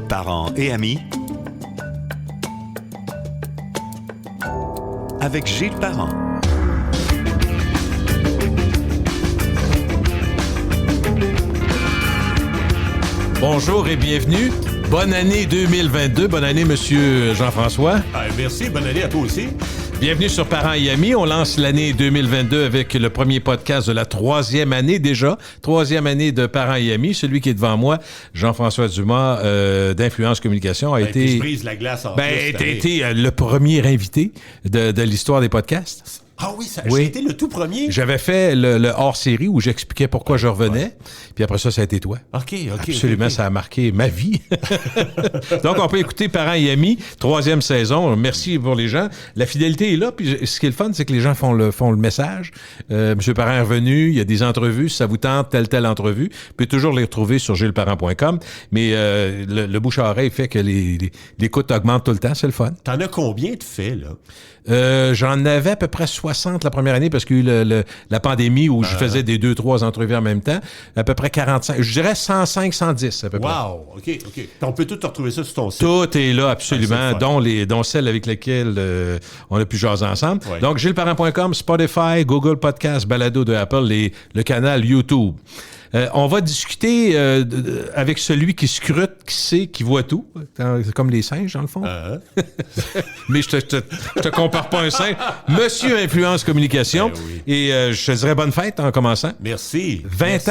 Parents et amis, avec Gilles Parent. Bonjour et bienvenue. Bonne année 2022. Bonne année, Monsieur Jean-François. Merci. Bonne année à toi aussi. Bienvenue sur Parents et Amis. On lance l'année 2022 avec le premier podcast de la troisième année déjà. Troisième année de Parents et Amis. Celui qui est devant moi, Jean-François Dumas, d'Influence Communication, a été... Je brise la glace en plus. T'as été le premier invité de l'histoire des podcasts. Ah oui, j'ai été le tout premier. J'avais fait le hors-série où j'expliquais pourquoi je revenais. Ouais. Puis après ça a été toi. OK. Absolument, ça a marqué ma vie. Donc, on peut écouter Parents et Amis, troisième saison. Merci pour les gens. La fidélité est là. Puis ce qui est le fun, c'est que les gens font le message. Monsieur Parent est revenu. Il y a des entrevues. Si ça vous tente, telle entrevue, vous pouvez toujours les retrouver sur gilesparent.com. Mais le bouche à oreille fait que l'écoute augmente tout le temps. C'est le fun. T'en as combien de faits, là? J'en avais à peu près 60 la première année parce qu'il y a eu la pandémie où je faisais des 2-3 entrevues en même temps. À peu près 45. Je dirais 105, 110 à peu près. Wow! OK. On peut tout retrouver ça sur ton site. Tout est là, absolument, dont celle avec laquelle on a pu jaser ensemble. Ouais. Donc, gilesparent.com, Spotify, Google Podcast, Balado de Apple et le canal YouTube. On va discuter avec celui qui scrute, qui sait, qui voit tout. C'est comme les singes, dans le fond. Mais je te compare pas un singe. Monsieur Influence Communication. Oui. Et je te dirais bonne fête en commençant. Merci. 20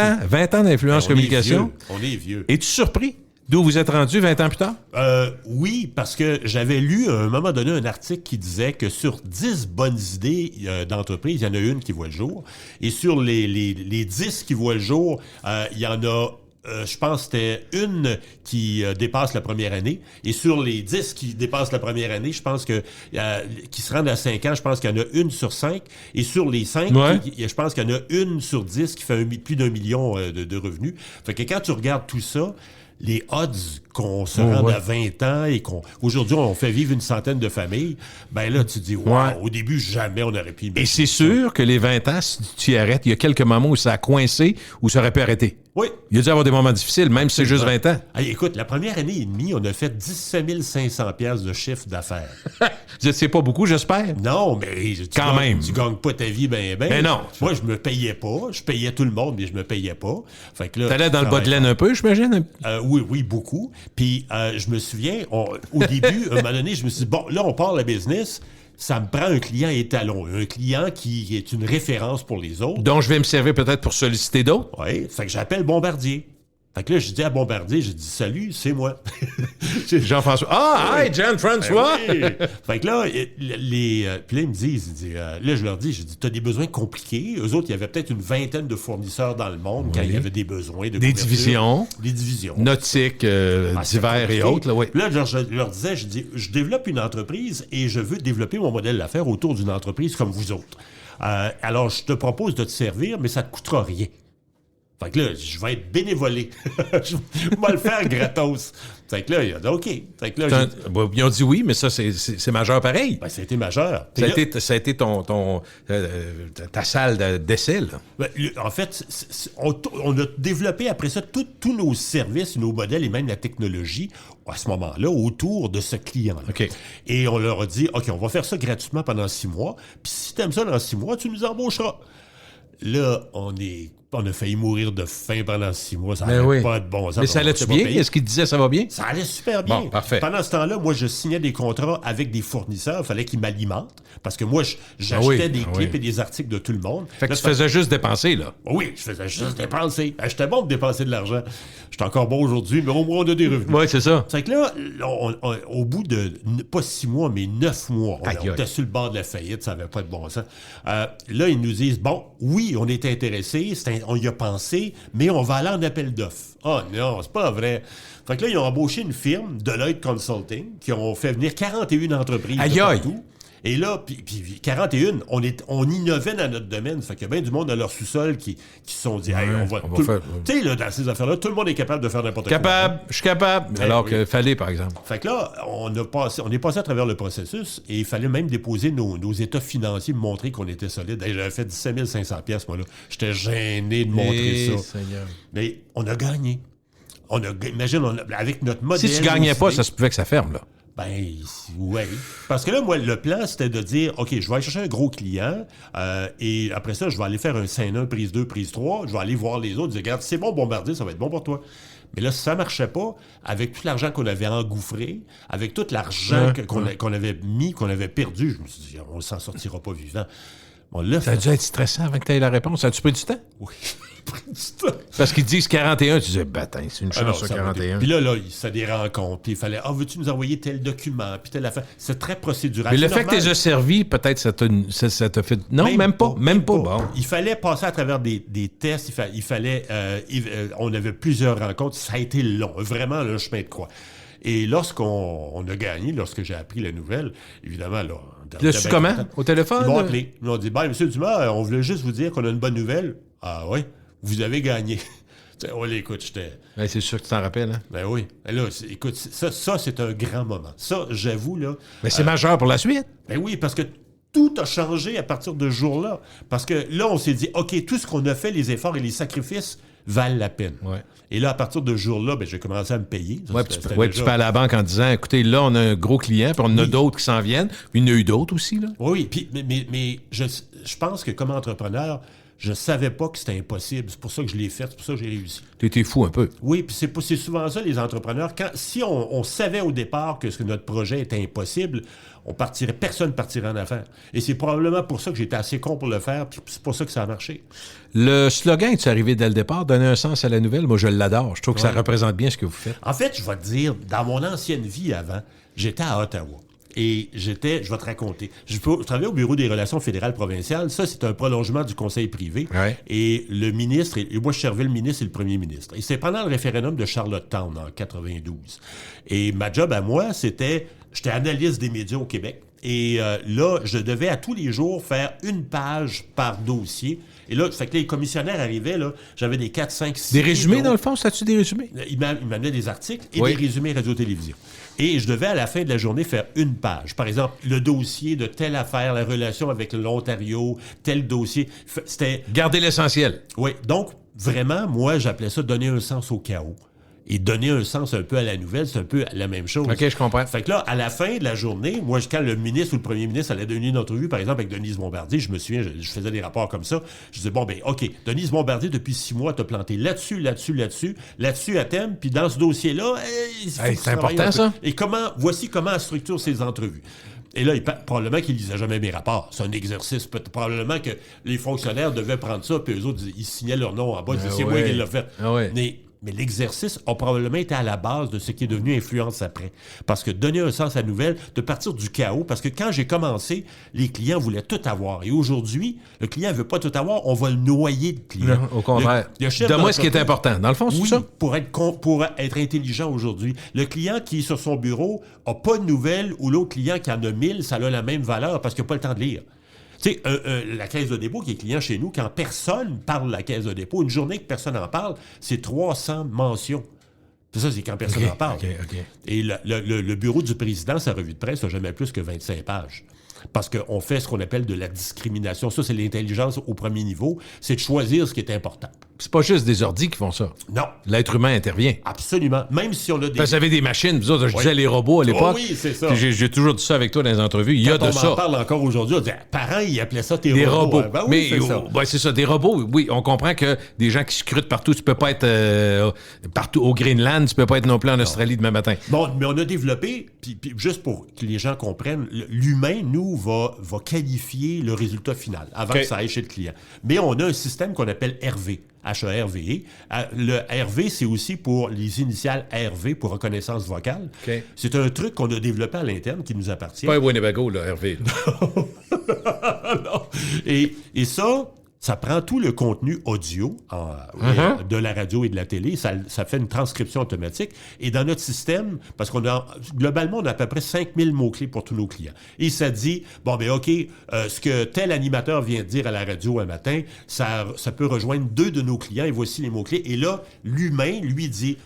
ans d'Influence Communication. On est vieux. Es-tu surpris d'où vous êtes rendu 20 ans plus tard? Oui, parce que j'avais lu à un moment donné un article qui disait que sur 10 bonnes idées d'entreprise, il y en a une qui voit le jour. Et sur les 10 qui voient le jour, il y en a, je pense que c'était une qui dépasse la première année. Et sur les 10 qui dépassent la première année, je pense que qui se rendent à 5 ans, je pense qu'il y en a une sur 5. Et sur les 5, je pense qu'il y en a une sur 10 qui fait plus d'1 million de revenus. Fait que quand tu regardes tout ça, les odds qu'on se rende à 20 ans et qu'aujourd'hui, on fait vivre une centaine de familles, ben là, tu te dis, au début, jamais on aurait pu... Et c'est sûr que les 20 ans, si tu y arrêtes, il y a quelques moments où ça a coincé, où ça aurait pu arrêter. Oui. Il y a dû avoir des moments difficiles, même si c'est juste 20 ans. Hey, écoute, la première année et demie, on a fait 17 500 piastres de chiffre d'affaires. C'est pas beaucoup, j'espère? Non, mais tu gagnes pas ta vie ben. Mais non. Moi, je me payais pas. Je payais tout le monde, mais je me payais pas. Fait que là, t'allais dans le bas de laine un peu, j'imagine? Oui, beaucoup. Puis, je me souviens, au début, à un moment donné, je me suis dit, bon, là, on part le business. Ça me prend un client étalon, un client qui est une référence pour les autres. Donc, je vais me servir peut-être pour solliciter d'autres? Oui, fait que j'appelle Bombardier. Fait que là, je dis à Bombardier, je dis « Salut, c'est moi. » Jean-François. Ah, hi, Jean-François! Oui. Fait que là, puis là, ils me disent, là, je leur dis, t'as des besoins compliqués. Eux autres, il y avait peut-être une vingtaine de fournisseurs dans le monde quand il y avait des besoins de Des divisions. Des divisions. Nautiques, divers et autres. Là, oui. Là, je leur disais, je développe une entreprise et je veux développer mon modèle d'affaires autour d'une entreprise comme vous autres. Alors, je te propose de te servir, mais ça te coûtera rien. Fait que là, je vais être bénévolé. Je vais le faire gratos. Fait que là, il a dit OK. Fait que là, ils ont dit oui, mais ça, c'est majeur pareil. Ben, ça a été majeur. Ça a été ta salle d'essai, là. Ben, en fait, on a développé après ça tous nos services, nos modèles et même la technologie à ce moment-là autour de ce client-là. Okay. Et on leur a dit OK, on va faire ça gratuitement pendant 6 mois. Puis si tu aimes ça dans 6 mois, tu nous embaucheras. Là, on a failli mourir de faim pendant 6 mois. Ça n'avait pas de bon sens. Mais ça allait-tu bien? Est-ce qu'il disait ça va bien? Ça allait super bien. Bon, parfait. Pendant ce temps-là, moi, je signais des contrats avec des fournisseurs. Il fallait qu'ils m'alimentent. Parce que moi, j'achetais des clips et des articles de tout le monde. Fait que là, tu faisais juste dépenser, là. Oui, je faisais juste dépenser. J'étais bon de dépenser de l'argent. J'étais encore bon aujourd'hui, mais au moins, on a des revenus. Oui, c'est ça. C'est que là, au bout de, pas 6 mois, mais 9 mois, on était sur le bord de la faillite. Ça n'avait pas de bon sens. Là, ils nous disent, bon, oui, on est intéressés. On y a pensé, mais on va aller en appel d'offres. Oh non, c'est pas vrai. Fait que là, ils ont embauché une firme, Deloitte Consulting, qui ont fait venir 41 entreprises de partout. Et là, puis 41, on innovait dans notre domaine. Fait qu'il y a bien du monde dans leur sous-sol qui se sont dit, hey, on va faire... Tu sais, là, dans ces affaires-là, tout le monde est capable de faire n'importe quoi. Je suis capable. Alors que fallait, par exemple. Fait que là, on est passé à travers le processus et il fallait même déposer nos états financiers, montrer qu'on était solide. Hey, j'avais fait 17 500 piastres, moi, là. J'étais gêné de montrer ça. Seigneur. Mais on a gagné. imagine, avec notre modèle... Si tu gagnais pas, ça se pouvait que ça ferme, là. Ben, oui. Parce que là, moi, le plan, c'était de dire, OK, je vais aller chercher un gros client et après ça, je vais aller faire un scène 1, prise 2, prise 3. Je vais aller voir les autres, dire, regarde, c'est bon, Bombardier, ça va être bon pour toi. Mais là, ça ne marchait pas, avec tout l'argent qu'on avait engouffré, avec tout l'argent qu'on avait mis, qu'on avait perdu, je me suis dit, on ne s'en sortira pas vivant. Bon, là, ça a dû être stressant avant que tu aies la réponse. As-tu pris du temps? Oui. Pris du temps. Parce qu'ils disent 41, tu disais, c'est une chance sur 41. Puis là, c'est des rencontres. Puis il fallait, veux-tu nous envoyer tel document? Puis telle affaire. C'est très procédural. Mais le fait que tu as servi, peut-être ça t'a fait. Non, même pas. Bon. Il fallait passer à travers des tests. Il fallait. On avait plusieurs rencontres. Ça a été long. Vraiment, le chemin de croix. Et lorsqu'on a gagné, lorsque j'ai appris la nouvelle, évidemment, là. Le su comment? Au téléphone? Ils m'ont appelé. Ils m'ont dit, M. Dumas, on voulait juste vous dire qu'on a une bonne nouvelle. Ah oui? Vous avez gagné. Écoute, j'étais... Ben, c'est sûr que tu t'en rappelles, hein? Ben oui. Là, écoute, ça, c'est un grand moment. Ça, j'avoue, là... Mais c'est majeur pour la suite. Ben oui, parce que tout a changé à partir de ce jour-là. Parce que là, on s'est dit, OK, tout ce qu'on a fait, les efforts et les sacrifices, valent la peine. Ouais. Et là, à partir de ce jour-là, j'ai commencé à me payer. Tu peux aller à la banque en disant, écoutez, là, on a un gros client, puis on en a d'autres qui s'en viennent. Puis il y en a eu d'autres aussi, là. Oui, puis, mais je pense que comme entrepreneur, je savais pas que c'était impossible. C'est pour ça que je l'ai fait, c'est pour ça que j'ai réussi. T'étais fou un peu. Oui, puis c'est souvent ça, les entrepreneurs. Si on savait au départ que notre projet était impossible, personne ne partirait en affaires. Et c'est probablement pour ça que j'étais assez con pour le faire, puis c'est pour ça que ça a marché. Le slogan est arrivé dès le départ, donner un sens à la nouvelle. Moi, je l'adore. Je trouve que ça représente bien ce que vous faites. En fait, je vais te dire, dans mon ancienne vie avant, j'étais à Ottawa. Et je vais te raconter. Je travaillais au Bureau des relations fédérales provinciales. Ça, c'est un prolongement du conseil privé. Ouais. Et le ministre, et moi, je servais le ministre et le premier ministre. Et c'est pendant le référendum de Charlottetown en 92. Et ma job à moi, j'étais analyste des médias au Québec. Et là, je devais à tous les jours faire une page par dossier. Et là, fait que les commissionnaires arrivaient, là, j'avais des 4, 5, 6... Des résumés, dans le fond? C'est-tu des résumés? Ils m'amenaient des articles et des résumés radio-télévision. Et je devais, à la fin de la journée, faire une page. Par exemple, le dossier de telle affaire, la relation avec l'Ontario, tel dossier. C'était... Garder l'essentiel. Oui. Donc, vraiment, moi, j'appelais ça donner un sens au chaos. Et donner un sens un peu à la nouvelle, c'est un peu la même chose. OK, je comprends. Fait que là, à la fin de la journée, moi, quand le ministre ou le premier ministre allait donner une entrevue, par exemple, avec Denise Bombardier, je me souviens, je faisais des rapports comme ça. Je disais, OK, Denise Bombardier, depuis 6 mois, t'as planté là-dessus à thème, puis dans ce dossier-là, c'est important, ça. Et voici comment elle structure ses entrevues. Et là, probablement qu'il lisait jamais mes rapports. C'est un exercice. Probablement que les fonctionnaires devaient prendre ça, puis eux autres, ils signaient leur nom en bas, ils disaient, c'est moi qui l'ai fait. Mais l'exercice a probablement été à la base de ce qui est devenu Influence après. Parce que donner un sens à la nouvelle, de partir du chaos, parce que quand j'ai commencé, les clients voulaient tout avoir. Et aujourd'hui, le client ne veut pas tout avoir, on va le noyer, le client. Non, au contraire. Donne-moi ce qui est important. Dans le fond, c'est ça? Pour être intelligent aujourd'hui. Le client qui est sur son bureau n'a pas de nouvelles ou l'autre client qui en a 1000, ça a la même valeur parce qu'il n'a pas le temps de lire. Tu sais, la Caisse de dépôt qui est client chez nous, quand personne parle de la Caisse de dépôt, une journée que personne n'en parle, c'est 300 mentions. Ça, c'est quand personne n'en parle. Et le bureau du président, sa revue de presse, n'a jamais plus que 25 pages. Parce qu'on fait ce qu'on appelle de la discrimination. Ça, c'est l'intelligence au premier niveau. C'est de choisir ce qui est important. C'est pas juste des ordis qui font ça. Non. L'être humain intervient. Absolument. Même si on a des... Parce que vous avez des machines. Vous autres, je disais les robots à l'époque. Oui, c'est ça. J'ai toujours dit ça avec toi dans les entrevues. Il y a de ça. On en parle encore aujourd'hui. On dit, parents, ils appelaient ça des robots. Ben oui, c'est ça. C'est ça. Des robots, oui. On comprend que des gens qui scrutent partout, tu peux pas être partout au Greenland, tu peux pas être non plus en Australie demain matin. Bon, mais on a développé, puis juste pour que les gens comprennent, l'humain, nous, va qualifier le résultat final avant que ça aille chez le client. Mais on a un système qu'on appelle RV. HERVE. Le RV, c'est aussi pour les initiales RV, pour reconnaissance vocale. C'est un truc qu'on a développé à l'interne qui nous appartient. Pas un Winnebago, là, RV. Non. Et ça prend tout le contenu audio de la radio et de la télé. Ça fait une transcription automatique. Et dans notre système, parce globalement, on a à peu près 5000 mots-clés pour tous nos clients. Et ça dit, OK, ce que tel animateur vient de dire à la radio un matin, ça peut rejoindre 2 de nos clients et voici les mots-clés. Et là, l'humain lui dit,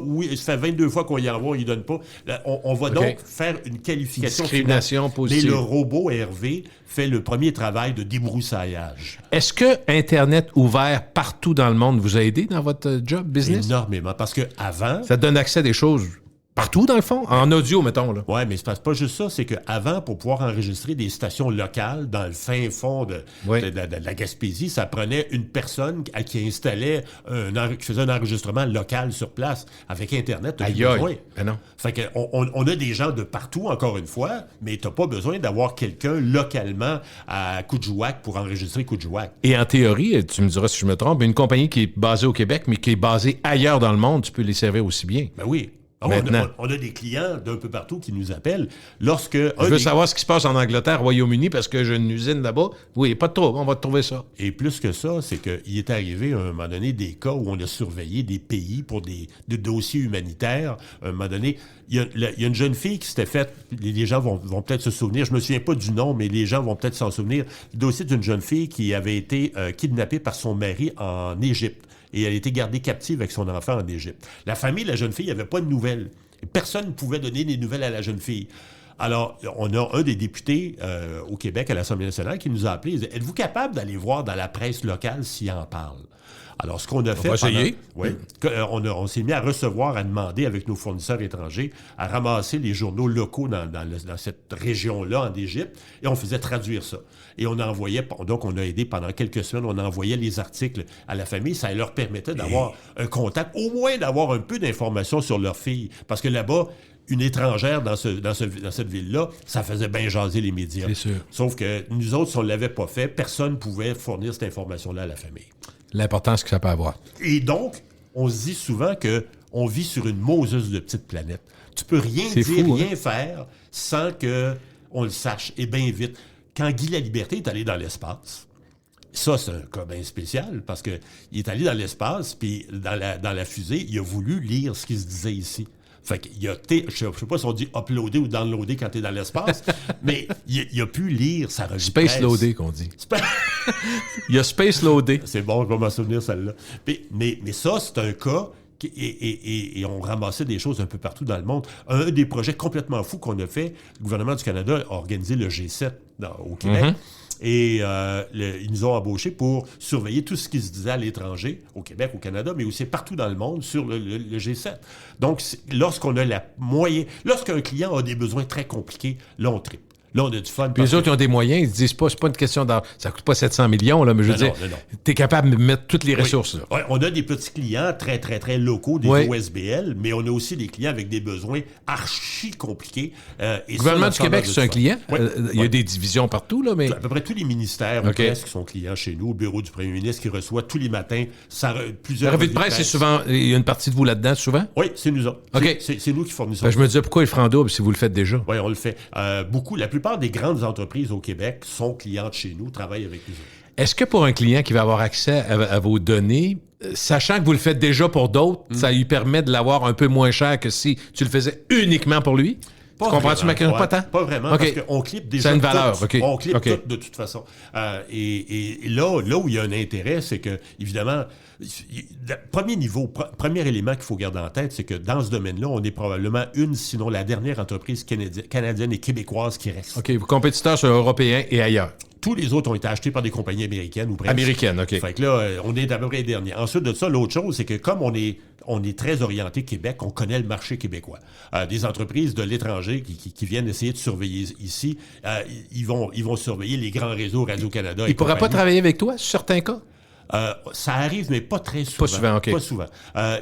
oui, ça fait 22 fois qu'on y envoie, on y donne pas. On va donc faire une qualification discrimination finale. positive. Mais le robot Hervé fait le premier travail de déboucher débroussaillage. Est-ce que Internet ouvert partout dans le monde vous a aidé dans votre job, business? Énormément, parce qu'avant... Ça donne accès à des choses partout, dans le fond? En audio, mettons, là. Oui, mais c'est pas juste ça. C'est qu'avant, pour pouvoir enregistrer des stations locales dans le fin fond de la Gaspésie, ça prenait une personne qui installait, qui faisait un enregistrement local sur place. Avec Internet, t'as plus besoin. Ben non. Fait qu'on a des gens de partout, encore une fois, mais t'as pas besoin d'avoir quelqu'un localement à Coudjouac pour enregistrer Coudjouac. Et en théorie, tu me diras si je me trompe, une compagnie qui est basée au Québec, mais qui est basée ailleurs dans le monde, tu peux les servir aussi bien. Ben oui. On a des clients d'un peu partout qui nous appellent lorsque... Je veux savoir ce qui se passe en Angleterre, Royaume-Uni, parce que j'ai une usine là-bas. Oui, pas de trouble, on va te trouver ça. Et plus que ça, c'est qu'il est arrivé à un moment donné des cas où on a surveillé des pays pour des dossiers humanitaires. À un moment donné, il y a une jeune fille qui s'était faite, les gens vont peut-être se souvenir, je me souviens pas du nom, mais les gens vont peut-être s'en souvenir, le dossier d'une jeune fille qui avait été kidnappée par son mari en Égypte. Et elle a été gardée captive avec son enfant en Égypte. La famille de la jeune fille n'avait pas de nouvelles. Personne ne pouvait donner des nouvelles à la jeune fille. Alors, on a un des députés au Québec, à l'Assemblée nationale, qui nous a appelés. Il disait, êtes-vous capable d'aller voir dans la presse locale s'il en parle? Alors, ce qu'on a fait... On va essayer. Oui, on s'est mis à recevoir, à demander avec nos fournisseurs étrangers, à ramasser les journaux locaux dans cette région-là, en Égypte, et on faisait traduire ça. Et on envoyait, donc on a aidé pendant quelques semaines, on envoyait les articles à la famille, ça leur permettait d'avoir un contact, au moins d'avoir un peu d'informations sur leur fille. Parce que là-bas, une étrangère dans cette ville-là, ça faisait bien jaser les médias. C'est sûr. Sauf que nous autres, si on ne l'avait pas fait, personne ne pouvait fournir cette information-là à la famille. L'importance que ça peut avoir. Et donc, on se dit souvent qu'on vit sur une moseuse de petite planète. Tu peux rien rien faire sans qu'on le sache. Et bien vite. Quand Guy Laliberté est allé dans l'espace, ça, c'est un cas bien spécial parce qu'il est allé dans l'espace, puis dans la fusée, il a voulu lire ce qui se disait ici. Fait qu'il a je sais pas si on dit uploader ou downloader quand tu es dans l'espace, mais il a pu lire sa revue de presse. Space loader, qu'on dit. Il a space loadé. C'est bon, je vais m'en souvenir, celle-là. Mais ça, c'est un cas... Et on ramassait des choses un peu partout dans le monde. Un des projets complètement fous qu'on a fait, le gouvernement du Canada a organisé le G7 au Québec. Mm-hmm. Et ils nous ont embauchés pour surveiller tout ce qui se disait à l'étranger, au Québec, au Canada, mais aussi partout dans le monde sur le G7. Donc, lorsqu'un client a des besoins très compliqués, là, on tripe. Là, on a du fun. Puis les autres, ils ont des moyens. Ils se disent pas, c'est pas une question ça coûte pas 700 millions, là, mais je veux dire, tu es capable de mettre toutes les ressources. Là. Oui, on a des petits clients très, très, très locaux, des OSBL, mais on a aussi des clients avec des besoins archi compliqués. Le gouvernement du Québec, c'est un client? Oui. Il y a des divisions partout, là, mais... À peu près tous les ministères qui sont clients chez nous. Le bureau du premier ministre qui reçoit tous les matins plusieurs... La revue de presse, c'est souvent... Il y a une partie de vous là-dedans, souvent? Oui, c'est nous autres. Okay. C'est nous qui fournissons. Je me disais, pourquoi ils feront double si vous le faites déjà? Oui, on le fait. La plupart des grandes entreprises au Québec sont clientes chez nous, travaillent avec nous. Est-ce que pour un client qui va avoir accès à vos données, sachant que vous le faites déjà pour d'autres, ça lui permet de l'avoir un peu moins cher que si tu le faisais uniquement pour lui? Tu comprends-tu ma question? Pas tant? Pas vraiment, parce qu'on clip déjà. C'est une valeur, tout. On clip tout de toute façon. Et là où il y a un intérêt, c'est que, évidemment, premier élément qu'il faut garder en tête, c'est que dans ce domaine-là, on est probablement sinon la dernière entreprise canadienne et québécoise qui reste. OK, vos compétiteurs sont européens et ailleurs. Tous les autres ont été achetés par des compagnies américaines ou presque. Américaines, OK. Fait que là, on est à peu près les derniers. Ensuite de ça, l'autre chose, c'est que comme on est très orienté Québec, on connaît le marché québécois. Des entreprises de l'étranger qui viennent essayer de surveiller ici, ils vont surveiller les grands réseaux Radio-Canada. Ils ne pourraient pas travailler avec toi, sur certains cas? Ça arrive, mais pas très souvent. Pas souvent, OK. Pas souvent.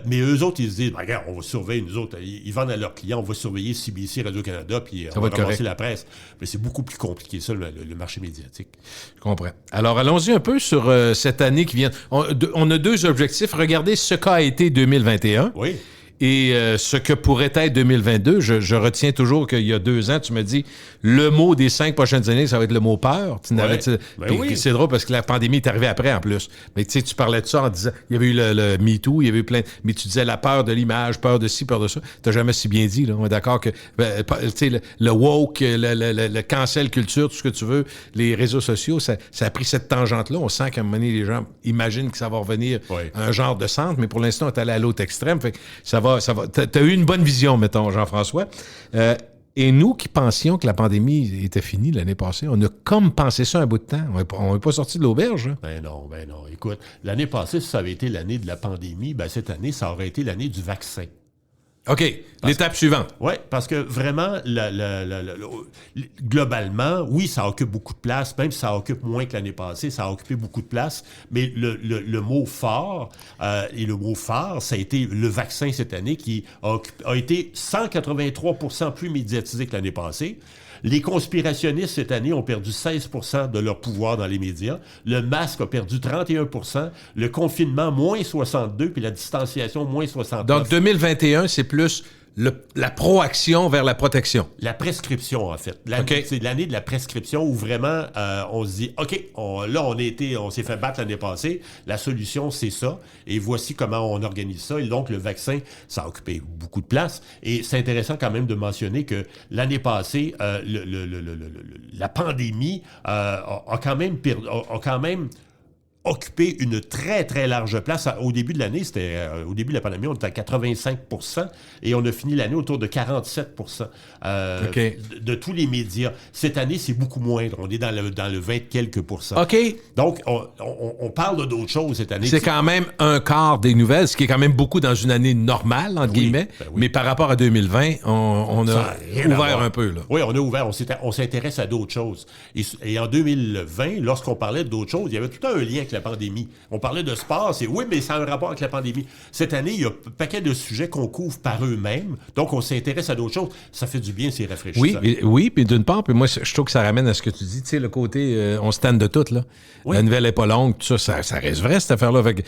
Mais eux autres, ils se disent, regarde, on va surveiller, nous autres, ils vendent à leurs clients, on va surveiller CBC, Radio-Canada, puis on va ramasser la presse. Mais c'est beaucoup plus compliqué, ça, le marché médiatique. Je comprends. Alors, allons-y un peu sur cette année qui vient. On a deux objectifs. Regardez ce qu'a été 2021. Oui. Et ce que pourrait être 2022, je retiens toujours qu'il y a 2 ans, tu me dis, le mot des 5 prochaines années, ça va être le mot peur. Oui. C'est drôle parce que la pandémie est arrivée après en plus. Mais tu sais, tu parlais de ça en disant, il y avait eu le MeToo, il y avait eu plein... Mais tu disais la peur de l'image, peur de ci, peur de ça. T'as jamais si bien dit, là. On est d'accord que, tu sais, le woke, le cancel culture, tout ce que tu veux, les réseaux sociaux, ça a pris cette tangente-là. On sent qu'à un moment donné, les gens imaginent que ça va revenir à un genre de centre, mais pour l'instant, on est allé à l'autre extrême. Fait que ça va. T'as eu une bonne vision, mettons, Jean-François. Et nous qui pensions que la pandémie était finie l'année passée, on a comme pensé ça un bout de temps. On n'est pas sorti de l'auberge. Hein? Ben non. Écoute, l'année passée, si ça avait été l'année de la pandémie, ben cette année, ça aurait été l'année du vaccin. OK. L'étape suivante. Oui, parce que vraiment, globalement, oui, ça occupe beaucoup de place, même si ça occupe moins que l'année passée, ça a occupé beaucoup de place, mais le mot fort, et le mot phare, ça a été le vaccin cette année qui a été 183% plus médiatisé que l'année passée. Les conspirationnistes, cette année, ont perdu 16% de leur pouvoir dans les médias. Le masque a perdu 31%. Le confinement, moins 62%, puis la distanciation, moins 69%. Donc, 2021, c'est plus la proaction vers la protection. La prescription, en fait. C'est l'année de la prescription où vraiment, on se dit, OK, on s'est fait battre l'année passée. La solution, c'est ça. Et voici comment on organise ça. Et donc, le vaccin, ça a occupé beaucoup de place. Et c'est intéressant quand même de mentionner que l'année passée, la pandémie a quand même occupé une très, très large place. Au début de l'année, au début de la pandémie, on était à 85% et on a fini l'année autour de 47% de tous les médias. Cette année, c'est beaucoup moindre. On est dans le 20 quelques %. OK. Donc, on parle d'autres choses cette année. C'est quand même un quart des nouvelles, ce qui est quand même beaucoup dans une année normale, entre guillemets. Oui. Mais par rapport à 2020, on a ouvert un peu. Là. Oui, on a ouvert. On s'intéresse à d'autres choses. Et en 2020, lorsqu'on parlait d'autres choses, il y avait tout un lien avec la pandémie. On parlait de sport, oui, mais ça a un rapport avec la pandémie. Cette année, il y a un paquet de sujets qu'on couvre par eux-mêmes, donc on s'intéresse à d'autres choses. Ça fait du bien, c'est rafraîchissant. Oui, puis d'une part, puis moi, je trouve que ça ramène à ce que tu dis, tu sais, le côté, on se tanne de tout, là. Oui. La nouvelle n'est pas longue, tout ça reste vrai, cette affaire-là. Fait que,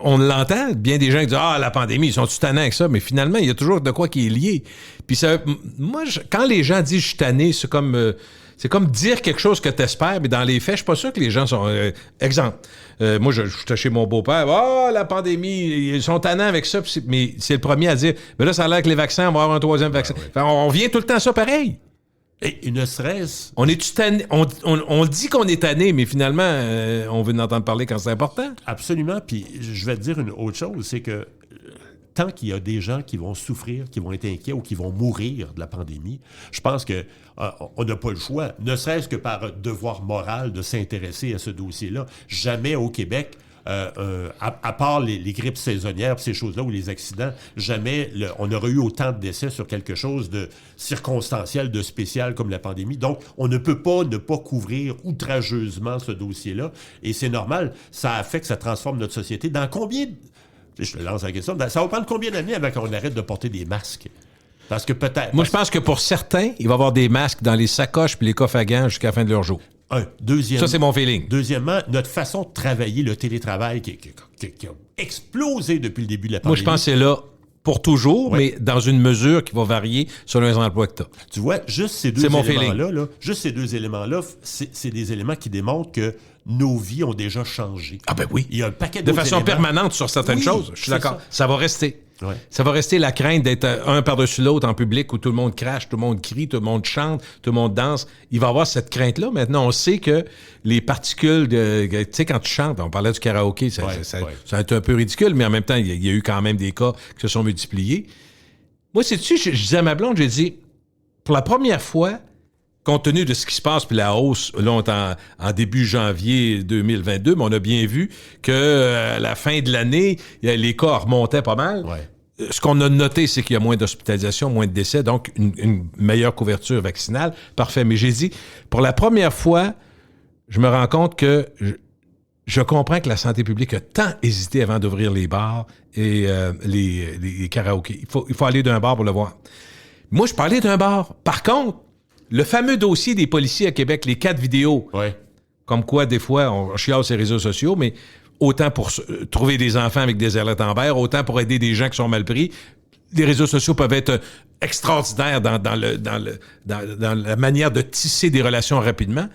on l'entend, bien des gens qui disent « Ah, la pandémie, ils sont-tu tannés avec ça? » Mais finalement, il y a toujours de quoi qui est lié. Puis ça, moi, quand les gens disent « Je suis tanné », c'est comme dire quelque chose que tu espères, mais dans les faits, je suis pas sûr que les gens sont... exemple, moi, j'étais chez mon beau-père, « Ah, la pandémie, ils sont tannants avec ça. » Mais c'est le premier à dire, « Mais là, ça a l'air que les vaccins, on va avoir un troisième vaccin. Ouais. » Enfin, on vient tout le temps à ça pareil. Et ne serait-ce... On est tanné, on dit qu'on est tanné, mais finalement, on veut en entendre parler quand c'est important. Absolument. Puis je vais te dire une autre chose, c'est que tant qu'il y a des gens qui vont souffrir, qui vont être inquiets ou qui vont mourir de la pandémie, je pense que on n'a pas le choix, ne serait-ce que par devoir moral de s'intéresser à ce dossier-là. Jamais au Québec, à part les grippes saisonnières, ces choses-là, ou les accidents, jamais on aurait eu autant de décès sur quelque chose de circonstanciel, de spécial comme la pandémie. Donc, on ne peut pas ne pas couvrir outrageusement ce dossier-là. Et c'est normal, ça affecte, ça transforme notre société. Dans combien... Je te lance la question. Ça va prendre combien d'années avant qu'on arrête de porter des masques? Parce que peut-être... Moi, je pense que pour certains, il va y avoir des masques dans les sacoches puis les coffres à gants jusqu'à la fin de leur jour. Ça, c'est mon feeling. Deuxièmement, notre façon de travailler, le télétravail qui a explosé depuis le début de la pandémie. Moi, je pense que c'est là pour toujours, mais dans une mesure qui va varier selon les emplois que tu as. Tu vois, juste ces deux éléments-là, c'est des éléments qui démontrent que nos vies ont déjà changé. Ah ben oui. Il y a un paquet de façon permanente sur certaines choses. Je suis d'accord. Ça va rester. Ouais. Ça va rester la crainte d'être un par-dessus l'autre en public où tout le monde crache, tout le monde crie, tout le monde chante, tout le monde danse. Il va y avoir cette crainte-là. Maintenant, on sait que les particules tu sais, quand tu chantes, on parlait du karaoké, ça a été un peu ridicule, mais en même temps, il y a eu quand même des cas qui se sont multipliés. Moi, sais-tu, je disais à ma blonde, j'ai dit, pour la première fois, compte tenu de ce qui se passe, puis la hausse, là, on est en début janvier 2022, mais on a bien vu que à la fin de l'année, les cas remontaient pas mal. Ouais. Ce qu'on a noté, c'est qu'il y a moins d'hospitalisation, moins de décès, donc une meilleure couverture vaccinale. Parfait. Mais j'ai dit, pour la première fois, je me rends compte que je comprends que la santé publique a tant hésité avant d'ouvrir les bars et les karaokés. Il faut aller d'un bar pour le voir. Moi, je parlais d'un bar. Par contre, le fameux dossier des policiers à Québec, les 4 vidéos, comme quoi, des fois, on chiale sur les réseaux sociaux, mais autant pour trouver des enfants avec des ailettes en verre, autant pour aider des gens qui sont mal pris. Les réseaux sociaux peuvent être extraordinaires dans la manière de tisser des relations rapidement.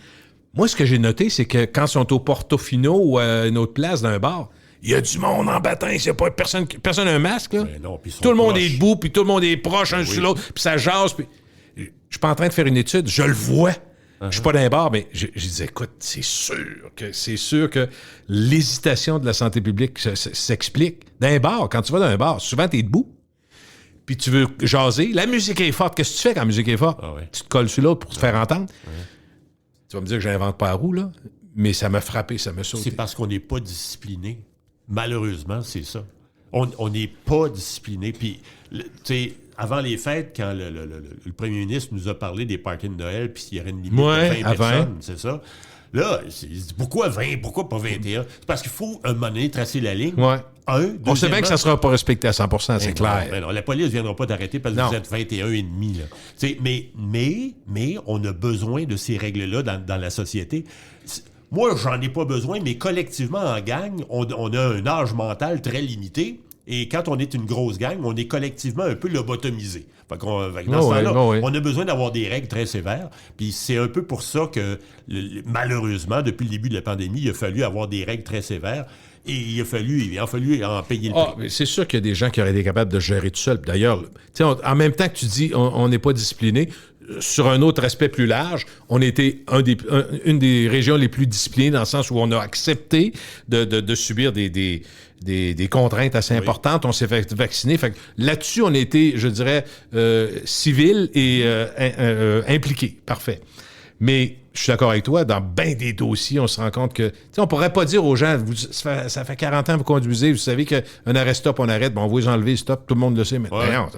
Moi, ce que j'ai noté, c'est que quand ils sont au Portofino ou à une autre place d'un bar, il y a du monde en baptême, c'est pas personne n'a un masque, là. Non, tout le monde est debout, puis tout le monde est proche un sur l'autre, puis ça jase, puis... Je suis pas en train de faire une étude, je le vois. Je suis pas dans un bar, mais je disais, écoute, c'est sûr que l'hésitation de la santé publique s'explique. Dans un bar, quand tu vas dans un bar, souvent, tu es debout. puis tu veux jaser, la musique est forte. Qu'est-ce que tu fais quand la musique est forte? Ah ouais. Tu te colles sur l'autre pour te faire entendre. Ouais. Tu vas me dire que j'invente pas la roue, là, mais ça m'a frappé, ça m'a sauté. C'est parce qu'on n'est pas discipliné. Malheureusement, c'est ça. On n'est pas discipliné. Puis, tu sais, avant les fêtes, quand le premier ministre nous a parlé des parties de Noël, puis il y aurait une limite de 20 personnes, c'est ça. Là, il dit, pourquoi 20? Pourquoi pas 21? C'est parce qu'il faut, un moment donné, tracer la ligne. Ouais. On sait bien que ça ne sera pas respecté à 100%, c'est clair. Non, la police ne viendra pas t'arrêter parce que vous êtes 21,5. Mais on a besoin de ces règles-là dans la société. Moi, j'en ai pas besoin, mais collectivement, en gang, on a un âge mental très limité. Et quand on est une grosse gang, on est collectivement un peu lobotomisé. Dans ce temps-là, on a besoin d'avoir des règles très sévères. Puis c'est un peu pour ça que, malheureusement, depuis le début de la pandémie, il a fallu avoir des règles très sévères. Et il a fallu en payer le prix. C'est sûr qu'il y a des gens qui auraient été capables de gérer tout seul. D'ailleurs, en même temps que tu dis on n'est pas discipliné, sur un autre aspect plus large, on était une des régions les plus disciplinées dans le sens où on a accepté de subir des contraintes assez importantes. On s'est fait vacciner. Fait que là-dessus, on a été, je dirais, civil et impliqué. Parfait. Mais je suis d'accord avec toi, dans bien des dossiers, on se rend compte que... On pourrait pas dire aux gens, ça fait 40 ans que vous conduisez, vous savez qu'un arrêt-stop, on arrête, on va vous enlever, stop, tout le monde le sait maintenant.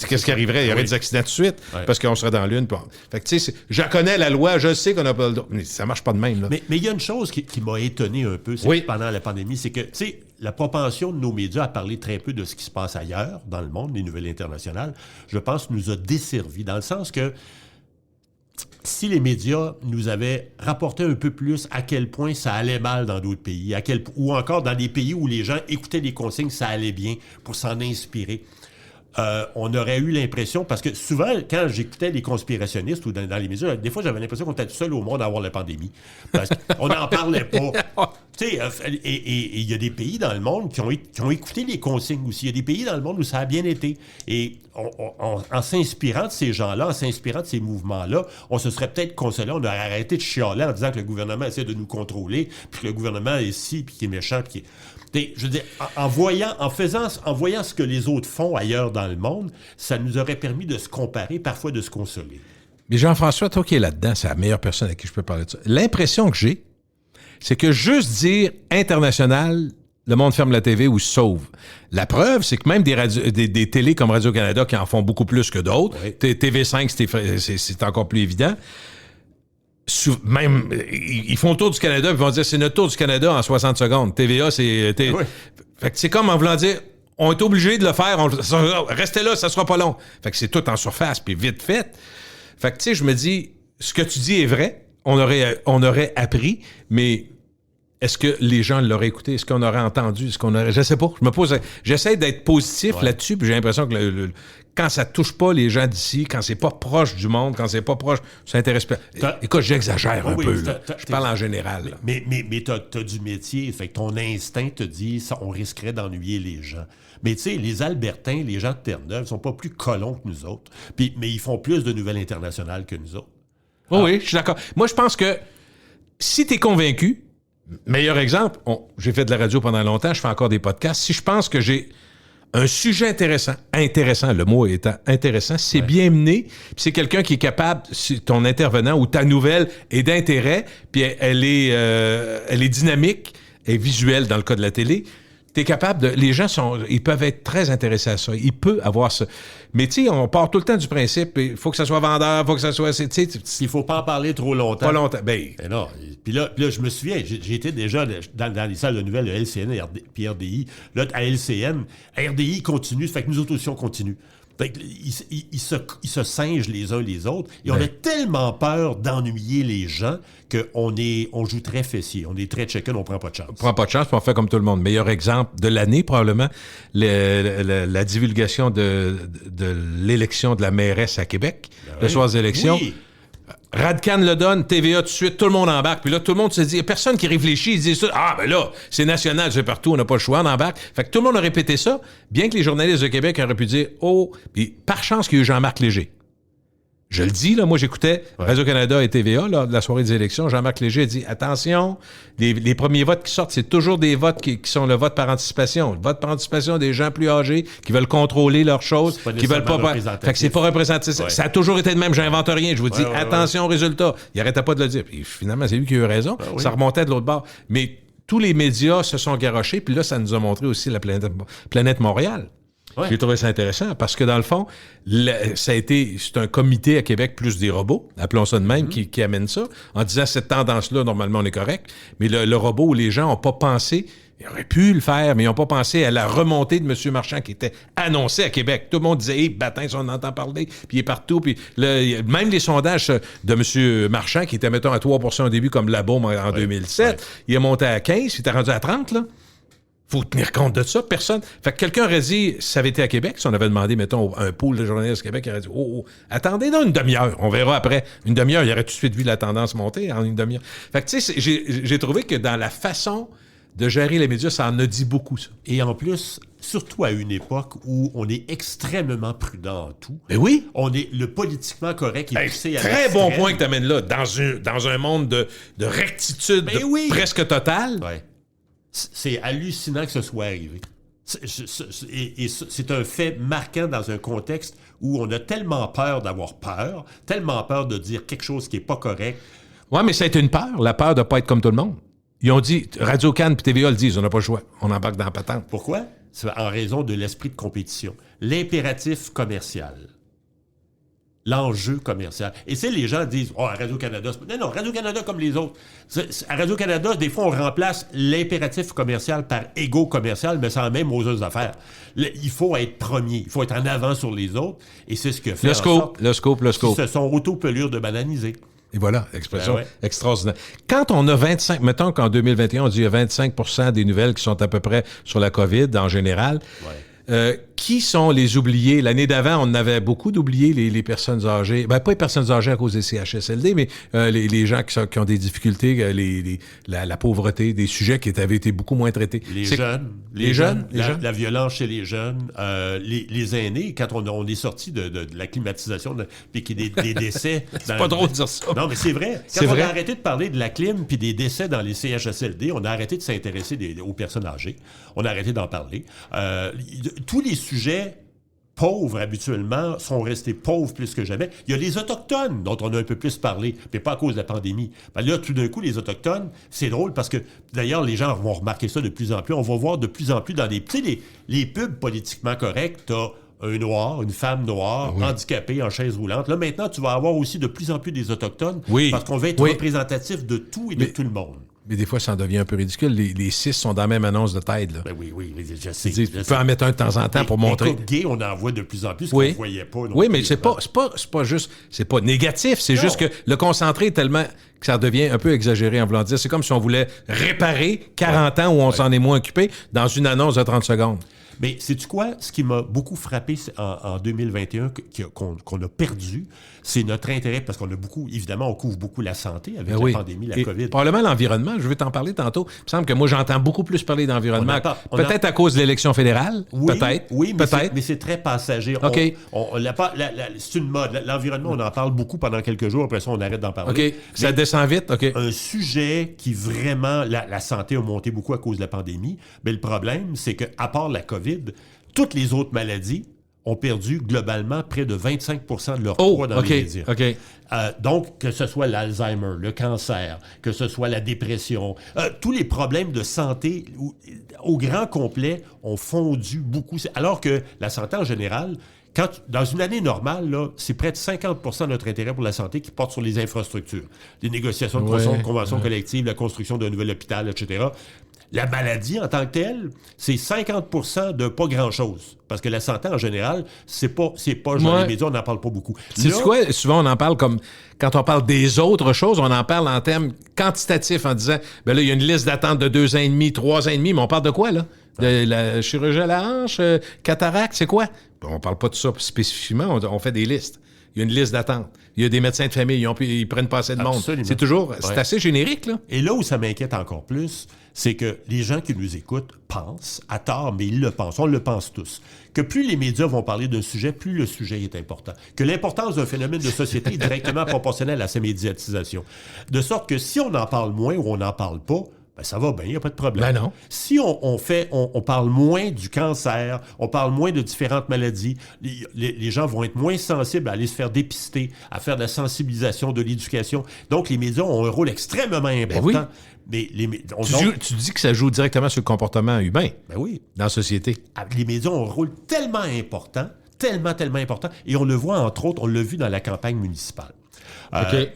Qu'est-ce qui arriverait? Il y aurait des accidents tout de suite, parce qu'on serait dans l'une. Fait que tu sais, je connais la loi, je sais qu'on n'a pas le droit, mais ça marche pas de même. Là. Mais il y a une chose qui m'a étonné un peu pendant la pandémie, c'est que, tu sais, la propension de nos médias à parler très peu de ce qui se passe ailleurs, dans le monde, les nouvelles internationales, je pense, nous a desservis, dans le sens que si les médias nous avaient rapporté un peu plus à quel point ça allait mal dans d'autres pays, ou encore dans des pays où les gens écoutaient les consignes, ça allait bien, pour s'en inspirer, on aurait eu l'impression, parce que souvent, quand j'écoutais les conspirationnistes ou dans les médias, des fois, j'avais l'impression qu'on était tout seul au monde à avoir la pandémie. Parce qu'on n'en parlait pas. Tu sais, et il y a des pays dans le monde qui ont écouté les consignes aussi. Il y a des pays dans le monde où ça a bien été. Et en s'inspirant de ces gens-là, en s'inspirant de ces mouvements-là, on se serait peut-être consolé, on aurait arrêté de chialer en disant que le gouvernement essaie de nous contrôler, puis que le gouvernement est ici, puis qui est méchant, puis qui est... Je veux dire, en voyant ce que les autres font ailleurs dans le monde, ça nous aurait permis de se comparer, parfois de se consoler. Mais Jean-François, toi qui es là-dedans, c'est la meilleure personne à qui je peux parler de ça. L'impression que j'ai, c'est que juste dire international, le monde ferme la TV ou se sauve. La preuve, c'est que même des télés comme Radio-Canada qui en font beaucoup plus que d'autres, TV5, c'est encore plus évident. Même, ils font le tour du Canada, ils vont dire c'est notre tour du Canada en 60 secondes. TVA, c'est... Fait que c'est comme en voulant dire, on est obligé de le faire, restez là, ça sera pas long. Fait que c'est tout en surface, puis vite fait. Fait que tu sais, je me dis, ce que tu dis est vrai, on aurait appris, mais est-ce que les gens l'auraient écouté? Est-ce qu'on aurait entendu? Je sais pas. J'essaie d'être positif là-dessus, puis j'ai l'impression que quand ça touche pas les gens d'ici, quand c'est pas proche du monde, quand c'est pas proche, ça intéresse pas. Écoute, j'exagère un peu, là. Je parle en général. Là. Mais t'as du métier, fait que ton instinct te dit, ça, on risquerait d'ennuyer les gens. Mais tu sais, les Albertains, les gens de Terre-Neuve, sont pas plus colons que nous autres, mais ils font plus de nouvelles internationales que nous autres. Oui, je suis d'accord. Moi, je pense que si t'es convaincu, meilleur exemple, j'ai fait de la radio pendant longtemps, je fais encore des podcasts. Si je pense que j'ai un sujet intéressant, le mot étant intéressant, c'est bien mené, puis c'est quelqu'un qui est capable, si ton intervenant ou ta nouvelle est d'intérêt, puis elle est dynamique et visuelle dans le cas de la télé, t'es capable de... Les gens ils peuvent être très intéressés à ça. Il peut avoir ça. Mais tu sais, on part tout le temps du principe, il faut que ça soit vendeur, il faut que ça soit... Il faut pas en parler trop longtemps. Pas longtemps. Ben non. Puis là, je me souviens, j'étais déjà dans les salles de nouvelles de LCN puis RDI. Là, à LCN, RDI continue, ça fait que nous autres aussi, on continue. Fait que ils se singent les uns les autres. Et on a tellement peur d'ennuyer les gens qu'on joue très fessier. On est très chicken, on prend pas de chance. On prend pas de chance, puis on fait comme tout le monde. Meilleur exemple de l'année, probablement, la divulgation de l'élection de la mairesse à Québec, le soir des élections. Oui. Radcan le donne, TVA tout de suite, tout le monde embarque. Puis là, tout le monde se dit, il n'y a personne qui réfléchit, il dit ça. Ah, ben là, c'est national, c'est partout, on n'a pas le choix, on embarque. Fait que tout le monde a répété ça, bien que les journalistes de Québec auraient pu dire, oh, puis par chance qu'il y a eu Jean-Marc Léger. Je le dis, là, moi, j'écoutais Radio-Canada et TVA, là, de la soirée des élections. Jean-Marc Léger a dit, attention, les premiers votes qui sortent, c'est toujours des votes qui sont le vote par anticipation. Le vote par anticipation des gens plus âgés qui veulent contrôler leurs choses, qui veulent pas... Fait que c'est pas représentatif. Ouais. Ça a toujours été de même, j'invente rien. Je vous dis, attention aux résultats. Il arrêtait pas de le dire. Puis finalement, c'est lui qui a eu raison. Ça remontait de l'autre bord. Mais tous les médias se sont garochés, puis là, ça nous a montré aussi la planète Montréal. Ouais. J'ai trouvé ça intéressant parce que, dans le fond, c'est un comité à Québec plus des robots, appelons ça de même, qui amène ça, en disant cette tendance-là, normalement, on est correct, mais le robot où les gens n'ont pas pensé, ils auraient pu le faire, mais ils n'ont pas pensé à la remontée de M. Marchand qui était annoncée à Québec. Tout le monde disait, Batin, si on entend parler, puis il est partout. Puis même les sondages de M. Marchand, qui était, mettons, à 3% au début, comme la bombe en 2007, il est monté à 15, il était rendu à 30, là. Faut tenir compte de ça. Personne. Fait que quelqu'un aurait dit, si ça avait été à Québec, si on avait demandé, mettons, un pool de journalistes à Québec, il aurait dit, attendez donc une demi-heure. On verra après. Une demi-heure, il aurait tout de suite vu la tendance monter en une demi-heure. Fait que, tu sais, j'ai trouvé que dans la façon de gérer les médias, ça en a dit beaucoup, ça. Et en plus, surtout à une époque où on est extrêmement prudent en tout. Mais oui. On est le politiquement correct et poussé à très bon point que tu amènes là. Dans un monde de rectitude presque totale. Ouais. C'est hallucinant que ce soit arrivé. C'est un fait marquant dans un contexte où on a tellement peur d'avoir peur, tellement peur de dire quelque chose qui n'est pas correct. Oui, mais ça a été une peur, la peur de ne pas être comme tout le monde. Ils ont dit, Radio-Can et TVA le disent, on n'a pas le choix, on embarque dans la patente. Pourquoi? C'est en raison de l'esprit de compétition. L'impératif commercial. L'enjeu commercial. Et c'est les gens disent, à Radio-Canada... Non, Radio-Canada comme les autres. À Radio-Canada, des fois, on remplace l'impératif commercial par égo commercial, mais sans même aux affaires. Il faut être premier, il faut être en avant sur les autres, et c'est ce que fait le scope. Ils se sont auto-pelures de bananiser. Et voilà, expression extraordinaire. Quand on a 25, mettons qu'en 2021, on dit qu'il y a 25% des nouvelles qui sont à peu près sur la COVID en général, qui sont les oubliés? L'année d'avant, on avait beaucoup d'oubliés, les personnes âgées. Ben, pas les personnes âgées à cause des CHSLD, mais les gens qui ont des difficultés, la pauvreté, des sujets qui avaient été beaucoup moins traités. Les jeunes. La violence chez les jeunes. Les aînés, quand on est sorti de la climatisation, puis qu'il y a des décès... C'est pas drôle de dire ça. Non, mais c'est vrai. Quand on a arrêté de parler de la clim puis des décès dans les CHSLD, on a arrêté de s'intéresser aux personnes âgées. On a arrêté d'en parler. Tous les sujets pauvres, habituellement, sont restés pauvres plus que jamais. Il y a les Autochtones, dont on a un peu plus parlé, mais pas à cause de la pandémie. Ben là, tout d'un coup, les Autochtones, c'est drôle parce que, d'ailleurs, les gens vont remarquer ça de plus en plus. On va voir de plus en plus dans des... Tu sais, les pubs politiquement corrects, t'as un noir, une femme noire, handicapée, en chaise roulante. Là, maintenant, tu vas avoir aussi de plus en plus des Autochtones parce qu'on va être représentatif de tout et de tout le monde. Mais des fois, ça en devient un peu ridicule. Les 6 sont dans la même annonce de tête. Là. Ben oui, je sais. Tu peux en mettre un de temps en temps pour montrer. Les couples gays, on en voit de plus en plus, qu'on ne voyait pas. Oui, mais c'est pas juste... C'est pas négatif, c'est juste que le concentré est tellement... que ça devient un peu exagéré en voulant dire. C'est comme si on voulait réparer 40 ans où on s'en est moins occupé dans une annonce de 30 secondes. Mais sais-tu quoi? Ce qui m'a beaucoup frappé en 2021, qu'on a perdu, c'est notre intérêt, parce qu'on a beaucoup, évidemment, on couvre beaucoup la santé avec la pandémie, la COVID. Probablement l'environnement, je vais t'en parler tantôt. Il me semble que moi, j'entends beaucoup plus parler d'environnement. Peut-être à cause de l'élection fédérale, peut-être. Oui, mais c'est très passager. OK. C'est une mode. L'environnement, on en parle beaucoup pendant quelques jours, après ça, on arrête d'en parler. OK, ça descend vite, OK. Un sujet qui vraiment... La santé a monté beaucoup à cause de la pandémie, mais le problème, c'est qu'à part la COVID, toutes les autres maladies ont perdu globalement près de 25% de leur poids dans les médias. Donc, que ce soit l'Alzheimer, le cancer, que ce soit la dépression, tous les problèmes de santé au grand complet ont fondu beaucoup. Alors que la santé en général, dans une année normale, là, c'est près de 50% de notre intérêt pour la santé qui porte sur les infrastructures. Les négociations de conventions collectives, la construction d'un nouvel hôpital, etc. La maladie en tant que telle, c'est 50% de pas grand-chose. Parce que la santé, en général, c'est pas genre les médias, on n'en parle pas beaucoup. C'est quoi? Souvent, on en parle comme... Quand on parle des autres choses, on en parle en termes quantitatifs, en disant, ben là, il y a une liste d'attente de 2 ans et demi, 3 ans et demi, mais on parle de quoi, là? De la chirurgie à la hanche, cataracte, c'est quoi? On parle pas de ça spécifiquement, on fait des listes. il y a une liste d'attente. Il y a des médecins de famille, ils prennent pas assez de monde. Absolument. C'est assez générique, là. Et là où ça m'inquiète encore plus, c'est que les gens qui nous écoutent pensent, à tort, mais ils le pensent, on le pense tous, que plus les médias vont parler d'un sujet, plus le sujet est important. Que l'importance d'un phénomène de société est directement proportionnelle à sa médiatisation. De sorte que si on en parle moins ou on n'en parle pas, ben ça va bien, il n'y a pas de problème. Ben non. Si on parle moins du cancer, on parle moins de différentes maladies, les gens vont être moins sensibles à aller se faire dépister, à faire de la sensibilisation, de l'éducation. Donc, les médias ont un rôle extrêmement important. Ben oui. Mais Tu dis que ça joue directement sur le comportement humain dans la société. Les médias ont un rôle tellement important, tellement important, et on le voit, entre autres, on l'a vu dans la campagne municipale.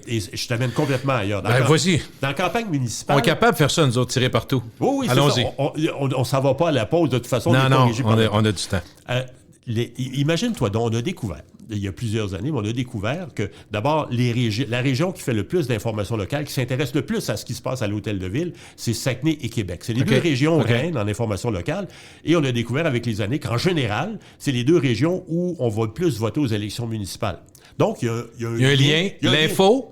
Et je t'amène complètement ailleurs. Vas-y. Dans la campagne municipale... On est capable de faire ça, nous autres, tirer partout. Oui, allons-y. On ne s'en va pas à la pause, de toute façon. Non, on a du temps. Imagine-toi, donc, on a découvert, il y a plusieurs années, mais on a découvert que, d'abord, la région qui fait le plus d'informations locales, qui s'intéresse le plus à ce qui se passe à l'Hôtel de Ville, c'est Saguenay et Québec. C'est les deux régions reines en information locale. Et on a découvert avec les années qu'en général, c'est les deux régions où on va le plus voter aux élections municipales. Donc, il y a un lien, l'info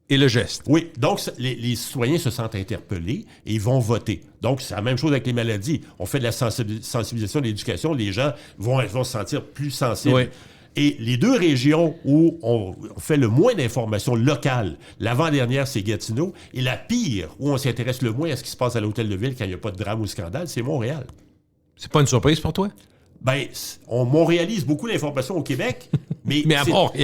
et le geste. Oui, donc les citoyens se sentent interpellés et ils vont voter. Donc, c'est la même chose avec les maladies. On fait de la sensibilisation, de l'éducation, les gens vont se sentir plus sensibles. Oui. Et les deux régions où on fait le moins d'informations locales, l'avant-dernière, c'est Gatineau, et la pire, où on s'intéresse le moins à ce qui se passe à l'Hôtel de Ville quand il n'y a pas de drame ou scandale, c'est Montréal. C'est pas une surprise pour toi? Ben, on réalise beaucoup l'information au Québec, mais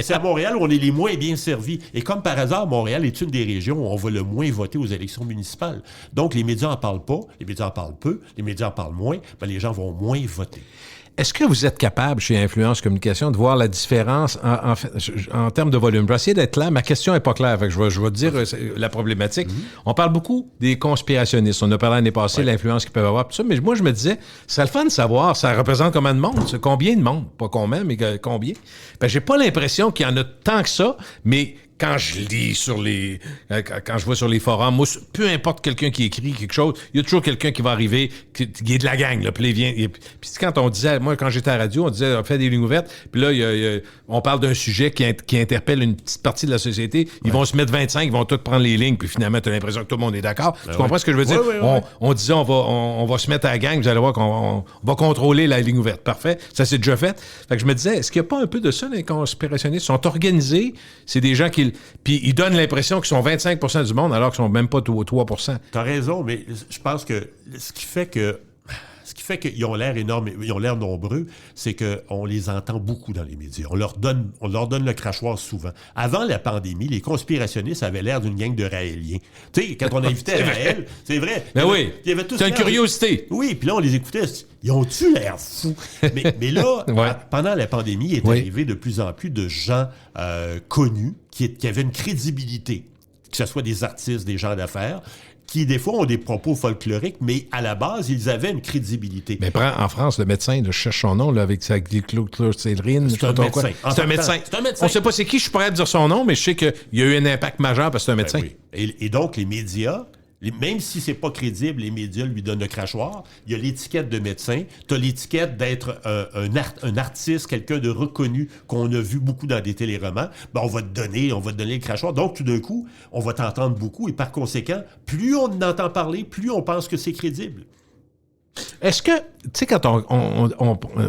c'est à Montréal où on est les moins bien servis. Et comme par hasard, Montréal est une des régions où on va le moins voter aux élections municipales. Donc, les médias n'en parlent pas, les médias en parlent peu, les médias en parlent moins, ben, les gens vont moins voter. Est-ce que vous êtes capable, chez Influence Communication, de voir la différence en termes de volume? Je vais essayer d'être clair. Ma question n'est pas claire. Fait que je vais te dire la problématique. On parle beaucoup des conspirationnistes. On a parlé l'année passée de l'influence qu'ils peuvent avoir. Tout ça, mais moi, je me disais, c'est le fun de savoir, ça représente combien de monde? Combien de monde? Pas combien, mais combien? Ben, j'ai pas l'impression qu'il y en a tant que ça, mais quand je lis quand je vois sur les forums, moi, peu importe quelqu'un qui écrit quelque chose, il y a toujours quelqu'un qui va arriver, qui est de la gang, là, puis puis quand on disait, moi, quand j'étais à la radio, on disait, on fait des lignes ouvertes, puis là, on parle d'un sujet qui interpelle une petite partie de la société, ils vont se mettre 25, ils vont tous prendre les lignes, puis finalement, tu as l'impression que tout le monde est d'accord. Tu comprends ce que je veux dire? On disait, on va se mettre à la gang, vous allez voir qu'on va contrôler la ligne ouverte. Parfait. Ça, c'est déjà fait. Fait que je me disais, est-ce qu'il n'y a pas un peu de ça, les conspirationnistes? Ils sont organisés, c'est des gens qui puis ils donnent l'impression qu'ils sont 25 % du monde alors qu'ils sont même pas 3 %. T'as raison, mais je pense que ce qui fait qu'ils ont l'air énormes, ils ont l'air nombreux, c'est qu'on les entend beaucoup dans les médias. On leur donne le crachoir souvent. Avant la pandémie, les conspirationnistes avaient l'air d'une gang de Raéliens. Tu sais, quand on invitait Raël, c'est vrai. Ben oui, c'est une curiosité. Oui, puis là, on les écoutait. Ils ont-tu l'air fous? Mais là, pendant la pandémie, il est arrivé de plus en plus de gens connus qui avaient une crédibilité, que ce soit des artistes, des gens d'affaires, qui, des fois, ont des propos folkloriques, mais à la base, ils avaient une crédibilité. Mais prends en France, le médecin, je cherche son nom, là, avec sa chlorhexidine. C'est un médecin. C'est un médecin. On ne sait pas c'est qui, je suis prêt à dire son nom, mais je sais qu'il y a eu un impact majeur parce que c'est un médecin. Oui. Et donc, les médias, même si c'est pas crédible, les médias lui donnent le crachoir. Il y a l'étiquette de médecin. Tu as l'étiquette d'être un artiste, quelqu'un de reconnu qu'on a vu beaucoup dans des téléromans. Ben, on va te donner le crachoir. Donc, tout d'un coup, on va t'entendre beaucoup. Et par conséquent, plus on en entend parler, plus on pense que c'est crédible. Est-ce que, tu sais, quand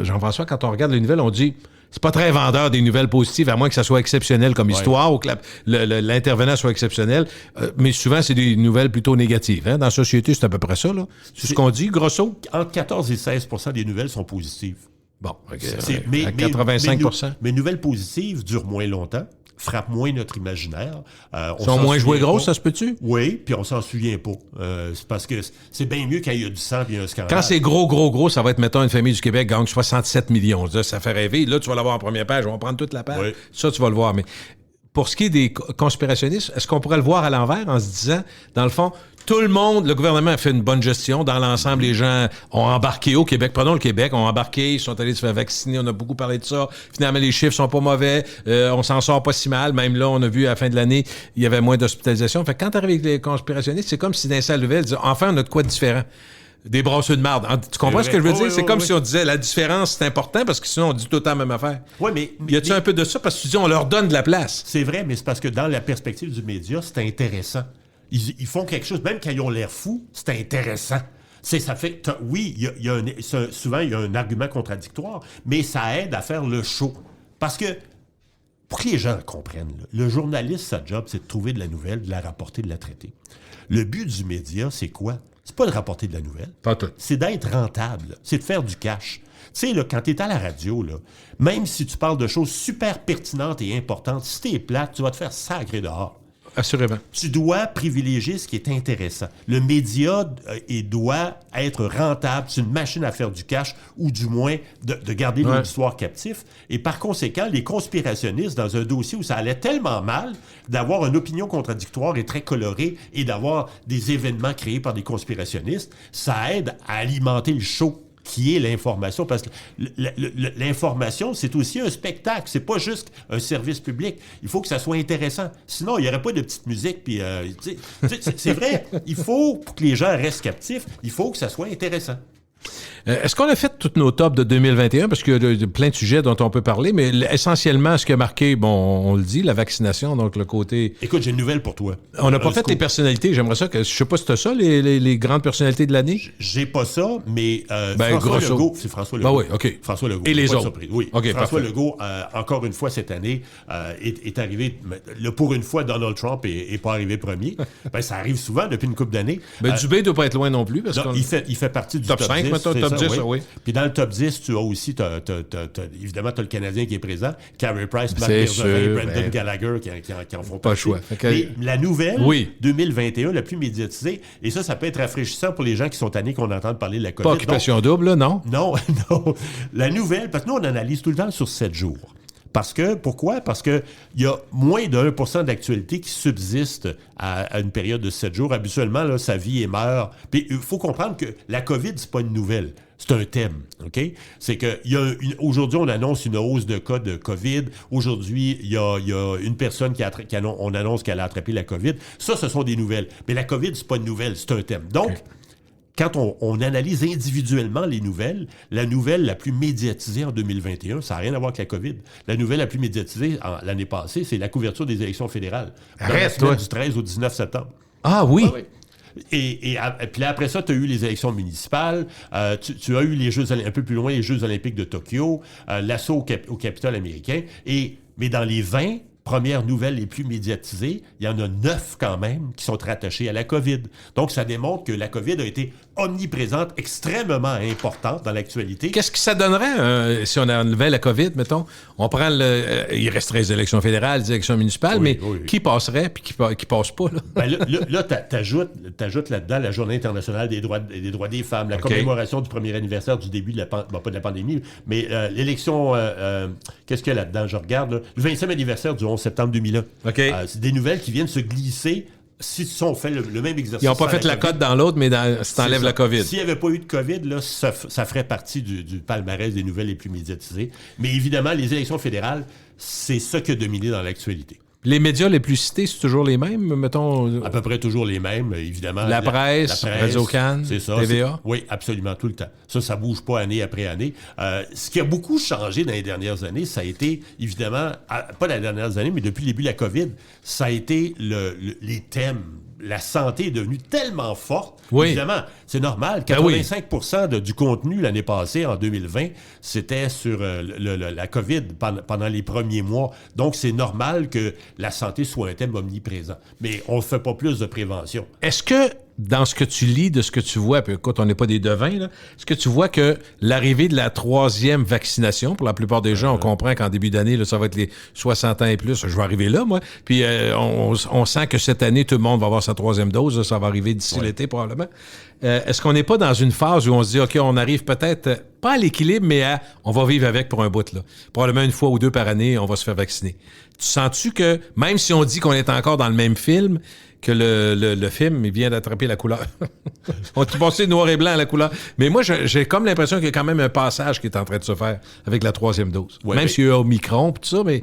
Jean-François, quand on regarde les nouvelles, on dit... C'est pas très vendeur des nouvelles positives, à moins que ça soit exceptionnel comme histoire ou que l'intervenant soit exceptionnel. Mais souvent, c'est des nouvelles plutôt négatives. Hein? Dans la société, c'est à peu près ça. Là. C'est ce qu'on dit, grosso. Entre 14 et 16 % des nouvelles sont positives. Bon, mais 85 %. Mais nouvelles positives durent moins longtemps, frappent moins notre imaginaire. Ils sont moins joués grosses, ça se peut-tu? Oui, puis on s'en souvient pas. C'est parce que c'est bien mieux quand il y a du sang et un scandale. Quand c'est gros, ça va être, mettons, une famille du Québec gagne 67 millions. Ça fait rêver. Là, tu vas l'avoir en première page. On va prendre toute la page. Oui. Ça, tu vas le voir. Mais pour ce qui est des conspirationnistes, est-ce qu'on pourrait le voir à l'envers en se disant, dans le fond, tout le monde, le gouvernement a fait une bonne gestion. Dans l'ensemble, les gens ont embarqué au Québec. Prenons le Québec, ont embarqué, ils sont allés se faire vacciner. On a beaucoup parlé de ça. Finalement, les chiffres sont pas mauvais. On s'en sort pas si mal. Même là, on a vu à la fin de l'année, il y avait moins d'hospitalisation. Fait que quand tu arrives avec les conspirationnistes, c'est comme si dans salle nouvelle, ils disaient, enfin, on a de quoi de différent. Des brasseux de marde. Tu comprends ce que je veux dire? C'est comme si on disait la différence, c'est important parce que sinon, on dit tout le temps la même affaire. Oui, mais y a-tu un peu de ça? Parce que tu dis, on leur donne de la place. C'est vrai, mais c'est parce que dans la perspective du média, c'est intéressant. Ils font quelque chose, même quand ils ont l'air fous, c'est intéressant. Ça fait... Oui, souvent, il y a un argument contradictoire, mais ça aide à faire le show. Parce que, pour que les gens comprennent, là, le journaliste, sa job, c'est de trouver de la nouvelle, de la rapporter, de la traiter. Le but du média, c'est quoi? C'est pas de rapporter de la nouvelle. Pas tout. C'est d'être rentable. C'est de faire du cash. Tu sais, là, quand tu es à la radio, là, même si tu parles de choses super pertinentes et importantes, si tu es plate, tu vas te faire sacrer dehors. Assurément. Tu dois privilégier ce qui est intéressant. Le média doit être rentable. C'est une machine à faire du cash ou du moins de garder l'auditoire captif. Et par conséquent, les conspirationnistes, dans un dossier où ça allait tellement mal, d'avoir une opinion contradictoire et très colorée et d'avoir des événements créés par des conspirationnistes, ça aide à alimenter le show qui est l'information, parce que l'information, c'est aussi un spectacle, c'est pas juste un service public. Il faut que ça soit intéressant. Sinon, il n'y aurait pas de petite musique, puis c'est vrai, il faut, pour que les gens restent captifs, il faut que ça soit intéressant. Est-ce qu'on a fait tous nos tops de 2021? Parce qu'il y a plein de sujets dont on peut parler, mais essentiellement, ce qui a marqué, bon, on le dit, la vaccination, donc le côté... Écoute, j'ai une nouvelle pour toi. On n'a pas fait les personnalités. J'aimerais ça que... Je sais pas si tu as ça, les grandes personnalités de l'année? J'ai pas ça, mais François Legault... C'est François Legault. Ben oui, OK. François Legault. Et les autres? Surpris. Oui. Okay, François parfait. Legault, encore une fois cette année, est arrivé... Là, pour une fois, Donald Trump n'est pas arrivé premier. Ben, ça arrive souvent depuis une couple d'années. Ben, Dubé ne doit pas être loin non plus. Parce non, il fait partie du top 5, 10, mettons, top 10, oui. Puis dans le top 10, tu as aussi, évidemment, tu as le Canadien qui est présent, Carey Price, Marc Bergevin, Brendan Gallagher qui en font pas partie. choix. Mais la nouvelle, 2021, la plus médiatisée, et ça peut être rafraîchissant pour les gens qui sont tannés qu'on entende parler de la COVID. Pas occupation double, là, non? Non. La nouvelle, parce que nous, on analyse tout le temps sur 7 jours. Pourquoi? Parce qu'il y a moins de 1% d'actualité qui subsiste à une période de 7 jours. Habituellement, là, ça vit et meurt. Puis il faut comprendre que la COVID, c'est pas une nouvelle. C'est un thème, OK? C'est que aujourd'hui, on annonce une hausse de cas de COVID. Aujourd'hui, il y a une personne on annonce qu'elle a attrapé la COVID. Ça, ce sont des nouvelles. Mais la COVID, c'est pas une nouvelle, c'est un thème. Donc, quand on analyse individuellement les nouvelles, la nouvelle la plus médiatisée en 2021, ça n'a rien à voir avec la COVID. La nouvelle la plus médiatisée l'année passée, c'est la couverture des élections fédérales. Arrête, toi! Du 13 au 19 septembre. Ah oui? Ah, oui. Et puis là, après ça, tu as eu les élections municipales, tu as eu les Jeux un peu plus loin, les Jeux olympiques de Tokyo, l'assaut au Capitole américain. Mais dans les 20 premières nouvelles les plus médiatisées, il y en a 9 quand même qui sont rattachées à la COVID. Donc, ça démontre que la COVID a été omniprésente, extrêmement importante dans l'actualité. Qu'est-ce que ça donnerait si on enlevait la COVID, mettons? On prend il resterait les élections fédérales, les élections municipales, mais qui passerait puis qui passe pas, là? Ben là, t'ajoutes là-dedans la Journée internationale des droits des femmes, la commémoration du premier anniversaire du début de pas de la pandémie, mais l'élection, qu'est-ce qu'il y a là-dedans? Je regarde, là, le 20e anniversaire du 11 septembre 2001. C'est des nouvelles qui viennent se glisser. Si on fait le même exercice... Ils n'ont pas fait la cote dans l'autre, mais si t'enlèves la COVID. S'il n'y avait pas eu de COVID, là, ça ferait partie du palmarès des nouvelles les plus médiatisées. Mais évidemment, les élections fédérales, c'est ça qui a dominé dans l'actualité. Les médias les plus cités, c'est toujours les mêmes, mettons? À peu près toujours les mêmes, évidemment. La presse, Radio-Can, TVA? Oui, absolument, tout le temps. Ça bouge pas année après année. Ce qui a beaucoup changé dans les dernières années, ça a été, évidemment, pas dans les dernières années, mais depuis le début de la COVID, ça a été les thèmes. La santé est devenue tellement forte. Oui. Évidemment, c'est normal. 85% du contenu l'année passée, en 2020, c'était sur la COVID pendant les premiers mois. Donc, c'est normal que la santé soit un thème omniprésent. Mais on ne fait pas plus de prévention. Est-ce que, dans ce que tu lis, de ce que tu vois, puis écoute, on n'est pas des devins, là, est-ce que tu vois que l'arrivée de la 3e vaccination, pour la plupart des gens, on comprend qu'en début d'année, là, ça va être les 60 ans et plus, je vais arriver là, moi, puis on sent que cette année, tout le monde va avoir sa 3e dose, là, ça va arriver d'ici l'été probablement. Est-ce qu'on n'est pas dans une phase où on se dit, OK, on arrive peut-être, pas à l'équilibre, mais on va vivre avec pour un bout, là. Probablement une fois ou deux par année, on va se faire vacciner. Tu sens-tu que, même si on dit qu'on est encore dans le même film, que le film, il vient d'attraper la couleur. On est passé noir et blanc à la couleur. Mais moi, j'ai comme l'impression qu'il y a quand même un passage qui est en train de se faire avec la 3e dose. Même s'il y a Omicron et tout ça, mais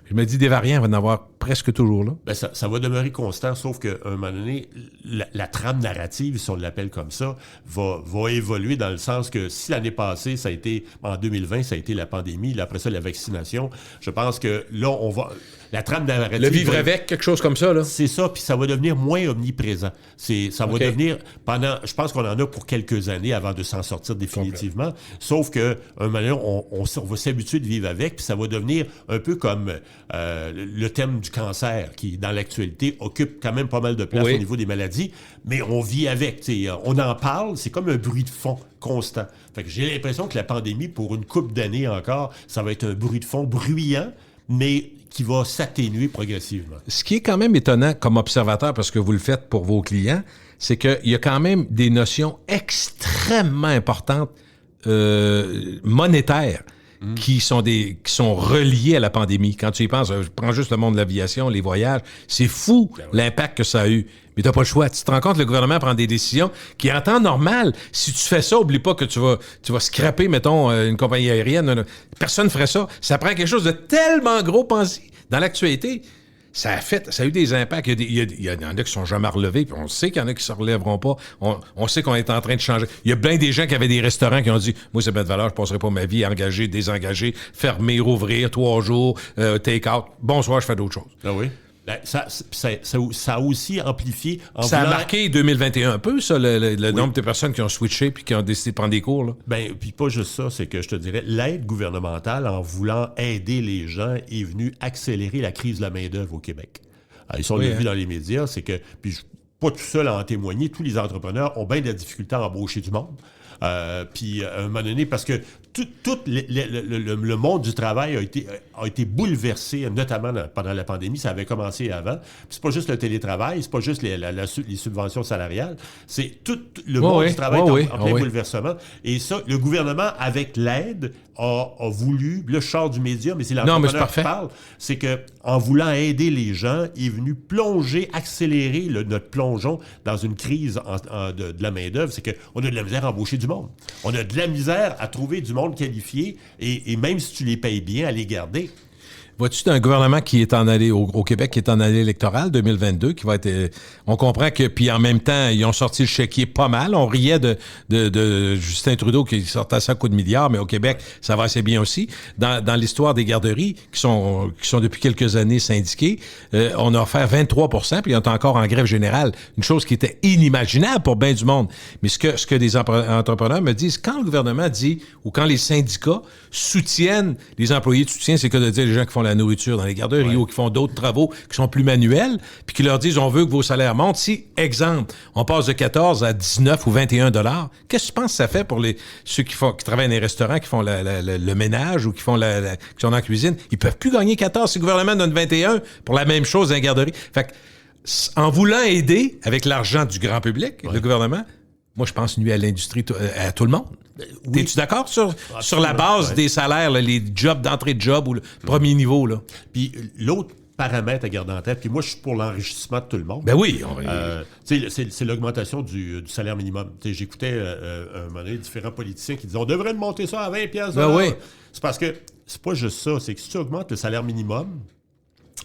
Je me dis, des variants, il va en avoir presque toujours là. Ben ça va demeurer constant, sauf qu'à un moment donné, la trame narrative, si on l'appelle comme ça, va évoluer dans le sens que si l'année passée, ça a été, en 2020, ça a été la pandémie, là, après ça, la vaccination, je pense que là, on va... La trame narrative... Le vivre avec, quelque chose comme ça, là. C'est ça, puis ça va devenir moins omniprésent. Ça va devenir pendant... Je pense qu'on en a pour quelques années avant de s'en sortir définitivement. Sauf que un moment donné, on va s'habituer de vivre avec, puis ça va devenir un peu comme le thème du cancer, qui, dans l'actualité, occupe quand même pas mal de place au niveau des maladies, mais on vit avec. On en parle, c'est comme un bruit de fond constant. Fait que j'ai l'impression que la pandémie, pour une couple d'années encore, ça va être un bruit de fond bruyant, mais qui va s'atténuer progressivement. Ce qui est quand même étonnant comme observateur, parce que vous le faites pour vos clients, c'est qu'il y a quand même des notions extrêmement importantes monétaires qui sont reliées à la pandémie. Quand tu y penses, je prends juste le monde de l'aviation, les voyages, c'est fou l'impact que ça a eu. Mais t'as pas le choix. Tu te rends compte, le gouvernement prend des décisions qui, en temps normal, si tu fais ça, oublie pas que tu vas scraper, mettons, une compagnie aérienne. Personne ne ferait ça. Ça prend quelque chose de tellement gros, pensez. Dans l'actualité, ça a eu des impacts. Il y en a qui sont jamais relevés, puis on sait qu'il y en a qui se relèveront pas. On sait qu'on est en train de changer. Il y a plein des gens qui avaient des restaurants qui ont dit « Moi, c'est bien de valeur, je passerai pas ma vie à engager, désengager, fermer, rouvrir, 3 jours, take-out. Bonsoir, je fais d'autres choses. » Ah oui? Ça a aussi amplifié... Ça a marqué 2021 un peu, ça, le nombre de personnes qui ont switché puis qui ont décidé de prendre des cours. Là. Ben, puis pas juste ça, c'est que je te dirais, l'aide gouvernementale, en voulant aider les gens, est venue accélérer la crise de la main-d'œuvre au Québec. Alors, ils sont vus dans les médias, c'est que... Puis pas tout seul à en témoigner, tous les entrepreneurs ont bien de la difficulté à embaucher du monde. Puis à un moment donné, parce que tout le monde du travail a été bouleversé, notamment pendant la pandémie. Ça avait commencé avant. Puis c'est pas juste le télétravail, c'est pas juste les subventions salariales, c'est tout le monde du travail en plein bouleversement. Et ça, le gouvernement, avec l'aide, a voulu, là je sors du média, mais c'est l'entrepreneur qui parle, c'est que en voulant aider les gens, il est venu accélérer notre plongeon dans une crise de la main-d'œuvre. C'est qu'on a de la misère à embaucher du monde. On a de la misère à trouver du monde qualifié et même si tu les payes bien, à les garder. Vois-tu, c'est un gouvernement qui est en allée au Québec, qui est en allée électorale 2022, qui va être... on comprend que, puis en même temps, ils ont sorti le chéquier pas mal. On riait de Justin Trudeau qui sortait ça à coups de milliards, mais au Québec, ça va assez bien aussi. Dans l'histoire des garderies, qui sont depuis quelques années syndiquées, on a offert 23 %, puis ils sont encore en grève générale. Une chose qui était inimaginable pour bien du monde. Mais ce que des entrepreneurs me disent, quand le gouvernement dit, ou quand les syndicats soutiennent les employés de soutien, c'est que de dire les gens qui font la nourriture dans les garderies ou qui font d'autres travaux qui sont plus manuels, puis qui leur disent on veut que vos salaires montent. Si, exemple, on passe de 14 à 19 ou 21 $, qu'est-ce que tu penses que ça fait pour ceux qui travaillent dans les restaurants, qui font le ménage ou qui font qui sont dans la cuisine? Ils peuvent plus gagner 14 si le gouvernement donne 21 pour la même chose dans les garderies. Fait que, en voulant aider avec l'argent du grand public, le gouvernement, moi, je pense nuit à l'industrie, à tout le monde. Oui. Es-tu d'accord sur la base des salaires, là, les jobs d'entrée de job ou le premier niveau? Là? Puis l'autre paramètre à garder en tête, puis moi, je suis pour l'enrichissement de tout le monde. Ben oui. C'est l'augmentation du salaire minimum. J'écoutais un moment donné différents politiciens qui disaient on devrait monter ça à 20 $. Ben oui. C'est parce que c'est pas juste ça. C'est que si tu augmentes le salaire minimum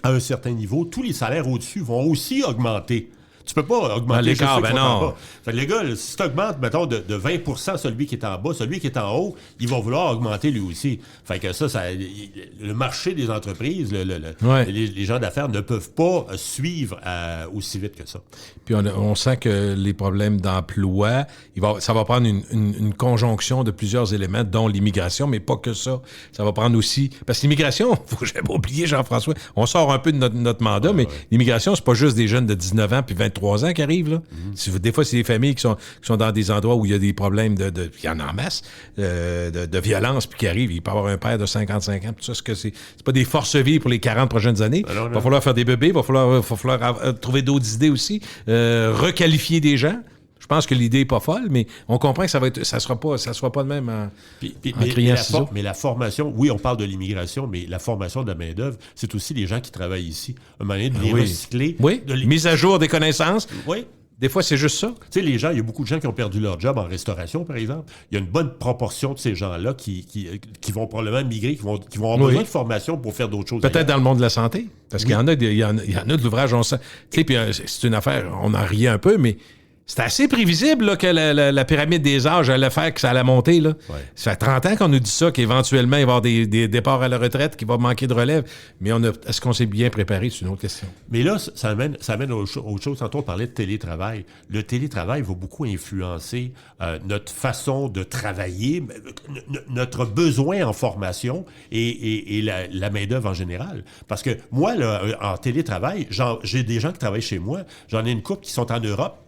à un certain niveau, tous les salaires au-dessus vont aussi augmenter. Tu peux pas augmenter l'écart, juste ceux qui sont non. en bas. Fait que les gars, si tu augmentes, mettons, de 20 % celui qui est en bas, celui qui est en haut, il va vouloir augmenter lui aussi. Fait que ça le marché des entreprises, les gens d'affaires ne peuvent pas suivre aussi vite que ça. Puis on sent que les problèmes d'emploi, ça va prendre une conjonction de plusieurs éléments, dont l'immigration, mais pas que ça. Ça va prendre aussi... Parce que l'immigration, faut que j'aie pas oublié, Jean-François, on sort un peu de notre mandat, mais l'immigration, c'est pas juste des jeunes de 19 ans puis 23 ans qui arrivent, là. Des fois, c'est des familles qui sont dans des endroits où il y a des problèmes il y en a en masse, de violence, puis qui arrivent. Il peut y avoir un père de 55 ans, tout ça, c'est pas des forces vives pour les 40 prochaines années. Il va falloir faire des bébés, il va falloir trouver d'autres idées aussi, requalifier des gens. Je pense que l'idée n'est pas folle, mais on comprend que ça sera pas de même en criant ciseaux. Mais la formation, oui, on parle de l'immigration, mais la formation de la main-d'œuvre, c'est aussi les gens qui travaillent ici. Un moment donné, de les recycler. Oui, mise à jour des connaissances. Oui. Des fois, c'est juste ça. Tu sais, les gens, il y a beaucoup de gens qui ont perdu leur job en restauration, par exemple. Il y a une bonne proportion de ces gens-là qui vont probablement migrer, qui vont avoir besoin de formation pour faire d'autres choses. Peut-être dans le monde de la santé. Parce qu'il y en a, il y en a de l'ouvrage, on sait. Tu sais, puis c'est une affaire, on en riait un peu, mais c'était assez prévisible là, que la pyramide des âges allait faire que ça allait monter. Là. Ouais. Ça fait 30 ans qu'on nous dit ça, qu'éventuellement, il va y avoir des départs à la retraite, qu'il va manquer de relève. Mais est-ce qu'on s'est bien préparé? C'est une autre question. Mais là, ça amène à autre chose. Tantôt, on parlait de télétravail. Le télétravail va beaucoup influencer notre façon de travailler, notre besoin en formation et la main-d'œuvre en général. Parce que moi, là, en télétravail, j'ai des gens qui travaillent chez moi. J'en ai une couple qui sont en Europe.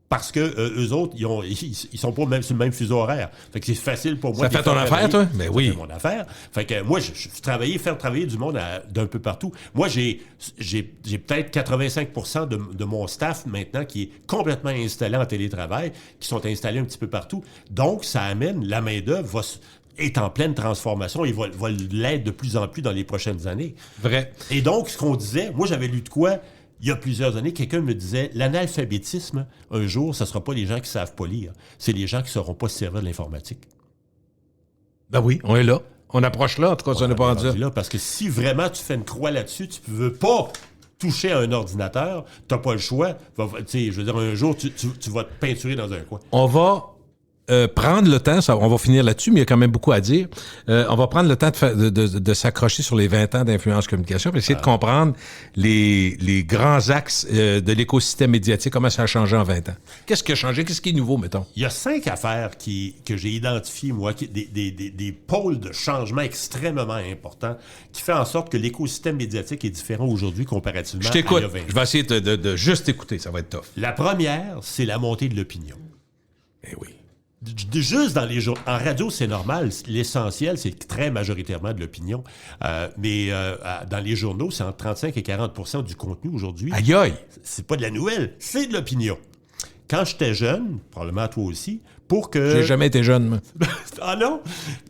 Parce que eux autres, ils sont pas même sur le même fuseau horaire. Fait que c'est facile pour moi. Ça fait ton affaire, toi? Mais oui. Ça fait mon affaire. Fait que moi, je faire travailler du monde d'un peu partout. Moi, j'ai peut-être 85% de mon staff maintenant qui est complètement installé en télétravail, qui sont installés un petit peu partout. Donc, ça amène la main-d'œuvre est en pleine transformation et va l'être de plus en plus dans les prochaines années. Vrai. Et donc, ce qu'on disait, moi, j'avais lu de quoi? Il y a plusieurs années, quelqu'un me disait, l'analphabétisme, un jour, ce ne sera pas les gens qui ne savent pas lire. C'est les gens qui ne sauront pas se servir de l'informatique. Ben oui, on est là. On approche là, en tout cas, ça n'est pas rendu là. Parce que si vraiment tu fais une croix là-dessus, tu ne veux pas toucher à un ordinateur, tu n'as pas le choix. Je veux dire, un jour, tu vas te peinturer dans un coin. On va prendre le temps, on va finir là-dessus, mais il y a quand même beaucoup à dire. On va prendre le temps de s'accrocher sur les 20 ans d'influence communication, pour essayer de comprendre les grands axes de l'écosystème médiatique, comment ça a changé en 20 ans. Qu'est-ce qui a changé? Qu'est-ce qui est nouveau, mettons? Il y a 5 affaires que j'ai identifiées, moi, des pôles de changement extrêmement importants qui fait en sorte que l'écosystème médiatique est différent aujourd'hui comparativement à il y a 20 ans. Je t'écoute. Je vais essayer de juste écouter, ça va être tough. La première, c'est la montée de l'opinion. Eh oui. Juste dans les journaux. En radio, c'est normal. L'essentiel, c'est très majoritairement de l'opinion. Mais dans les journaux, c'est entre 35 et 40 du contenu aujourd'hui. Aïe aïe! C'est pas de la nouvelle, c'est de l'opinion. Quand j'étais jeune, probablement toi aussi, pour que... J'ai jamais été jeune, moi. Ah non?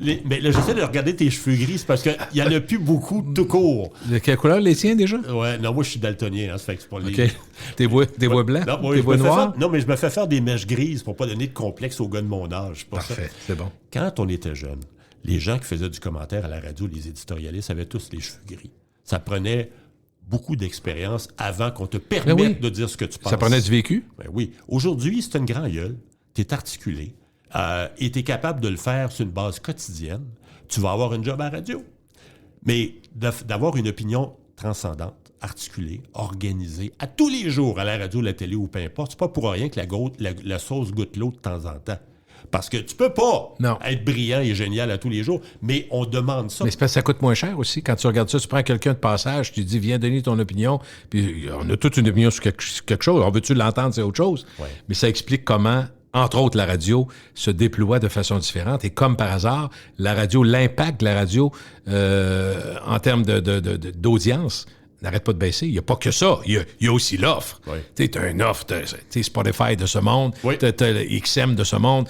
Mais là, j'essaie de regarder tes cheveux gris, c'est parce qu'il n'y en a plus beaucoup tout court. De quelle couleur, les tiens, déjà? Ouais, non, moi, je suis daltonien, hein, ça fait que c'est pas les... OK. Des voix blancs? Non, des voix noires? Non, mais je me fais faire des mèches grises pour pas donner de complexe aux gars de mon âge. Parfait, c'est bon. Quand on était jeune, les gens qui faisaient du commentaire à la radio, les éditorialistes, avaient tous les cheveux gris. Ça prenait beaucoup d'expérience avant qu'on te permette de dire ce que tu penses. Ça prenait du vécu? Ben oui. Aujourd'hui, c'est une grande gueule. Tu es articulé et tu es capable de le faire sur une base quotidienne. Tu vas avoir un job à la radio. Mais d'avoir une opinion transcendante, articulée, organisée, à tous les jours, à la radio, la télé ou peu importe, c'est pas pour rien que la sauce goûte l'eau de temps en temps. Parce que tu peux pas être brillant et génial à tous les jours, mais on demande ça. Mais c'est parce que ça coûte moins cher aussi. Quand tu regardes ça, tu prends quelqu'un de passage, tu dis, viens donner ton opinion, puis on a toute une opinion sur quelque chose. On veut-tu l'entendre, c'est autre chose. Ouais. Mais ça explique comment, entre autres, la radio se déploie de façon différente. Et comme par hasard, l'impact de la radio en termes d'audience n'arrête pas de baisser. Il n'y a pas que ça. Il y a aussi l'offre. Oui. Tu as une offre, tu Spotify de ce monde, tu as le XM de ce monde.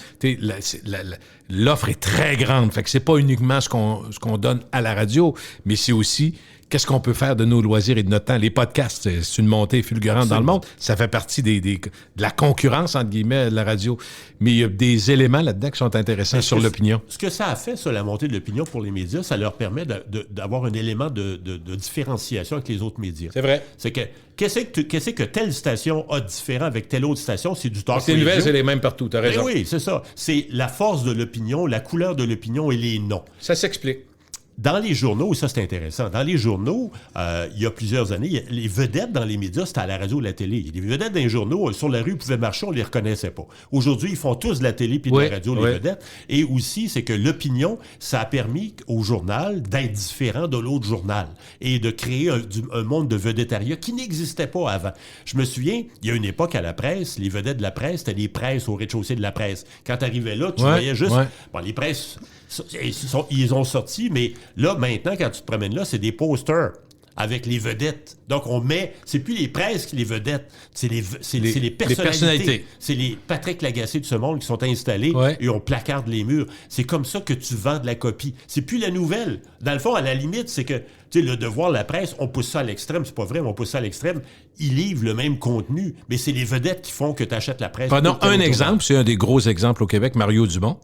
L'offre est très grande. Fait que c'est pas uniquement ce qu'on donne à la radio, mais c'est aussi qu'est-ce qu'on peut faire de nos loisirs et de notre temps. Les podcasts, c'est une montée fulgurante dans le monde. Ça fait partie de la concurrence, entre guillemets, de la radio. Mais il y a des éléments là-dedans qui sont intéressants sur l'opinion. Ce que ça a fait, ça, la montée de l'opinion pour les médias, ça leur permet d'avoir un élément de différenciation avec les autres médias. C'est vrai. C'est que qu'est-ce que telle station a différent avec telle autre station? C'est du talk radio. C'est nouvelles, c'est les mêmes partout, t'as raison. Oui, c'est ça. C'est la force de l'opinion, la couleur de l'opinion et les noms. Ça s'explique. Dans les journaux, ça c'est intéressant, dans les journaux, il y a plusieurs années, les vedettes dans les médias, c'était à la radio ou la télé. Les vedettes dans les journaux, sur la rue, ils pouvaient marcher, on les reconnaissait pas. Aujourd'hui, ils font tous de la télé puis de la radio, les vedettes. Et aussi, c'est que l'opinion, ça a permis au journal d'être différent de l'autre journal et de créer un monde de vedettariat qui n'existait pas avant. Je me souviens, il y a une époque à la presse, les vedettes de la presse, c'était les presses au rez-de-chaussée de la presse. Quand tu arrivais là, tu voyais juste... Bon, les presses... Ils ont sorti, mais là, maintenant, quand tu te promènes là, c'est des posters. avec les vedettes. Donc, c'est plus les presses qui les vedettes, c'est les personnalités. C'est les Patrick Lagacé de ce monde qui sont installés et on placarde les murs. C'est comme ça que tu vends de la copie. C'est plus la nouvelle. Dans le fond, à la limite, c'est que le devoir, la presse, on pousse ça à l'extrême. C'est pas vrai, on pousse ça à l'extrême. Ils livrent le même contenu, mais c'est les vedettes qui font que tu achètes la presse. Prenons un exemple, c'est un des gros exemples au Québec, Mario Dumont.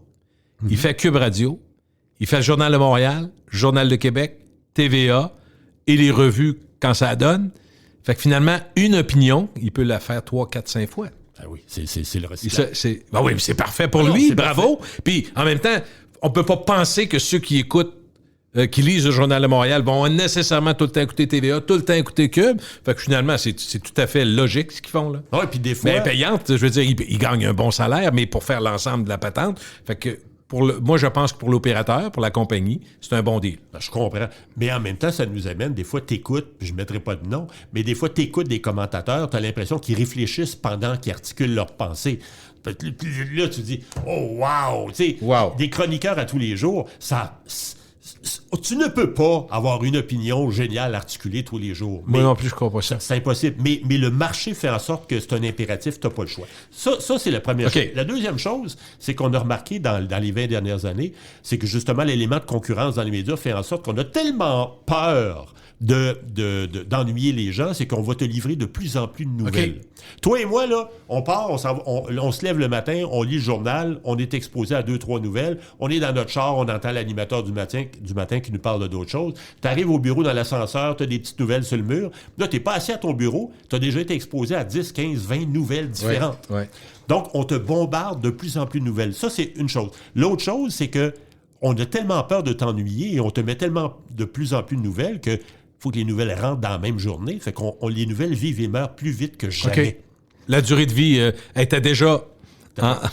Il fait Cube Radio, il fait le Journal de Montréal, Journal de Québec, TVA et les revues quand ça donne. Fait que finalement, une opinion, il peut la faire 3, 4, 5 fois. Ah oui, c'est le recyclage. Oui, c'est parfait pour lui, bravo. Puis en même temps, on peut pas penser que ceux qui écoutent qui lisent le Journal de Montréal vont nécessairement tout le temps écouter TVA, tout le temps écouter Cube. Fait que finalement, c'est tout à fait logique ce qu'ils font, là. Oui, puis des fois... Mais payante, je veux dire, ils gagnent un bon salaire, mais pour faire l'ensemble de la patente. Fait que moi, je pense que pour l'opérateur, pour la compagnie, c'est un bon deal. Je comprends. Mais en même temps, ça nous amène, des fois, t'écoutes, puis je ne mettrai pas de nom, mais des fois, t'écoutes des commentateurs, t'as l'impression qu'ils réfléchissent pendant qu'ils articulent leurs pensées. Là, tu dis, oh, wow! Tu sais, des chroniqueurs à tous les jours, tu ne peux pas avoir une opinion géniale articulée tous les jours. Moi non plus, je crois pas ça. C'est impossible. Mais le marché fait en sorte que c'est un impératif, tu n'as pas le choix. Ça c'est la première chose. La deuxième chose, c'est qu'on a remarqué dans les 20 dernières années, c'est que justement, l'élément de concurrence dans les médias fait en sorte qu'on a tellement peur d'ennuyer les gens, c'est qu'on va te livrer de plus en plus de nouvelles. Okay. Toi et moi, là, on part, on se lève le matin, on lit le journal, on est exposé à 2-3 nouvelles, on est dans notre char, on entend l'animateur du matin qui nous parle d'autres choses. Tu arrives au bureau dans l'ascenseur, tu as des petites nouvelles sur le mur. Là, tu n'es pas assis à ton bureau, tu as déjà été exposé à 10, 15, 20 nouvelles différentes. Ouais. Donc, on te bombarde de plus en plus de nouvelles. Ça, c'est une chose. L'autre chose, c'est que on a tellement peur de t'ennuyer et on te met tellement de plus en plus de nouvelles que faut que les nouvelles rentrent dans la même journée. Fait qu'on les nouvelles vivent et meurent plus vite que jamais. Okay. La durée de vie était déjà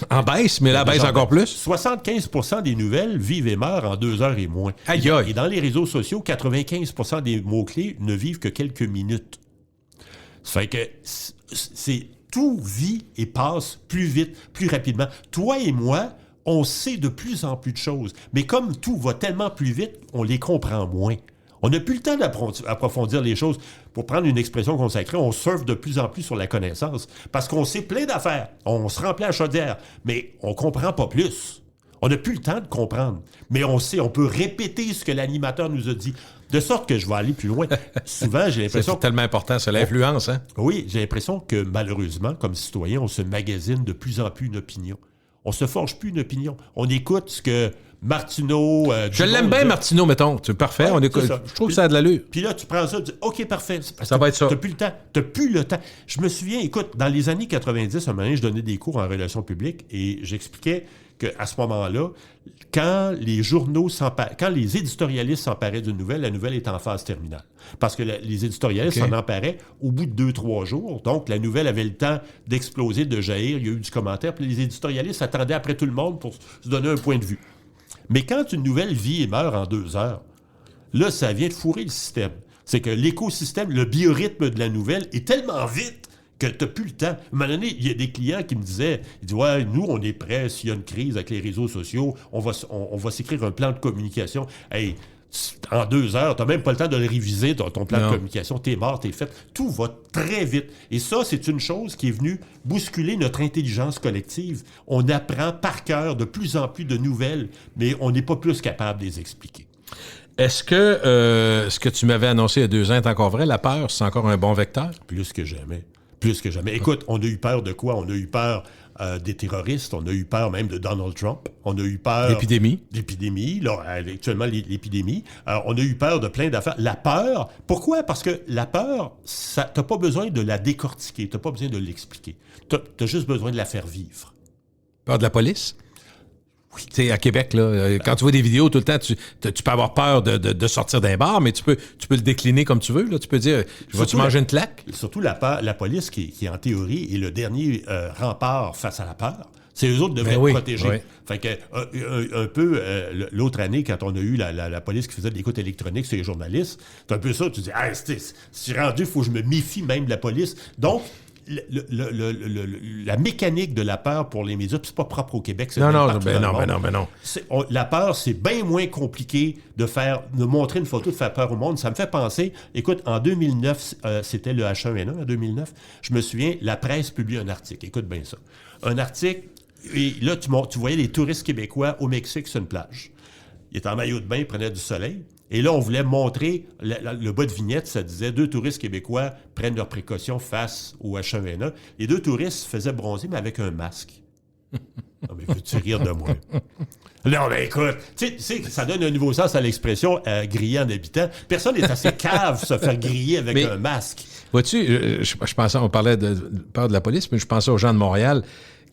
en baisse, mais là, baisse encore plus. 75% des nouvelles vivent et meurent en 2 heures et moins. Aïe, aïe. Et dans les réseaux sociaux, 95% des mots-clés ne vivent que quelques minutes. Ça fait que tout vit et passe plus vite, plus rapidement. Toi et moi, on sait de plus en plus de choses. Mais comme tout va tellement plus vite, on les comprend moins. On n'a plus le temps d'approfondir les choses. Pour prendre une expression consacrée, on surfe de plus en plus sur la connaissance. Parce qu'on sait plein d'affaires. On se remplit à chaudière, mais on ne comprend pas plus. On n'a plus le temps de comprendre. Mais on sait, on peut répéter ce que l'animateur nous a dit. De sorte que je vais aller plus loin. Souvent, j'ai l'impression... C'est tellement important, c'est l'influence, hein? Oui, j'ai l'impression que malheureusement, comme citoyen, on se magasine de plus en plus une opinion. On se forge plus une opinion. On écoute ce que Martineau... je l'aime bien, Martineau, mettons. C'est parfait. On écoute. Je trouve que ça a de l'allure. Puis là, tu prends ça, tu dis, OK, parfait. Ça va être ça. T'as plus le temps. T'as plus le temps. Je me souviens, écoute, dans les années 90, un moment donné, je donnais des cours en relations publiques et j'expliquais qu'à ce moment-là, quand les éditorialistes s'emparaient d'une nouvelle, la nouvelle est en phase terminale. Parce que les éditorialistes s'en emparaient au bout de 2-3 jours. Donc, la nouvelle avait le temps d'exploser, de jaillir. Il y a eu du commentaire. Puis les éditorialistes attendaient après tout le monde pour se donner un point de vue. Mais quand une nouvelle vit et meurt en 2 heures, là, ça vient de fourrer le système. C'est que l'écosystème, le biorhythme de la nouvelle est tellement vite que tu n'as plus le temps. À un moment donné, il y a des clients qui me disaient, ils disent, ouais, nous, on est prêts, s'il y a une crise avec les réseaux sociaux, on va s'écrire un plan de communication. Hey, en 2 heures, tu n'as même pas le temps de le réviser, ton plan de communication, t'es mort, t'es fait. Tout va très vite. Et ça, c'est une chose qui est venue bousculer notre intelligence collective. On apprend par cœur de plus en plus de nouvelles, mais on n'est pas plus capable de les expliquer. Est-ce que ce que tu m'avais annoncé il y a 2 ans est encore vrai? La peur, c'est encore un bon vecteur? Plus que jamais. Plus que jamais. Écoute, on a eu peur de quoi? On a eu peur des terroristes, on a eu peur même de Donald Trump, on a eu peur... L'épidémie, là, actuellement l'épidémie. On a eu peur de plein d'affaires. La peur, pourquoi? Parce que la peur, t'as pas besoin de la décortiquer, t'as pas besoin de l'expliquer. T'as juste besoin de la faire vivre. Peur de la police? Oui. Tu sais, à Québec, là, quand tu vois des vidéos tout le temps, tu peux avoir peur de sortir d'un bar, mais tu peux le décliner comme tu veux. Là. Tu peux dire, vas-tu manger une claque? Surtout la police qui, en théorie, est le dernier rempart face à la peur. C'est eux autres qui devraient être protégés. Oui. Fait que, un peu, l'autre année, quand on a eu la police qui faisait de l'écoute électronique sur les journalistes, c'est un peu ça. Tu dis, c'est rendu, il faut que je me méfie même de la police. Donc, la mécanique de la peur pour les médias, puis c'est pas propre au Québec. C'est non, la peur, c'est bien moins compliqué de montrer une photo, de faire peur au monde. Ça me fait penser, écoute, en 2009, c'était le H1N1, en 2009, je me souviens, la presse publie un article. Écoute bien ça. Un article, et là, tu voyais les touristes québécois au Mexique sur une plage. Ils étaient en maillot de bain, ils prenaient du soleil. Et là, on voulait montrer, le bas de vignette, ça disait 2 touristes québécois prennent leurs précautions face au H1N1. Les 2 touristes se faisaient bronzer, mais avec un masque. Non, mais veux-tu rire de moi? Non, mais écoute, tu sais, ça donne un nouveau sens à l'expression griller en habitant. Personne n'est assez cave se faire griller avec un masque. Vois-tu, je pensais, on parlait de peur de la police, mais je pensais aux gens de Montréal.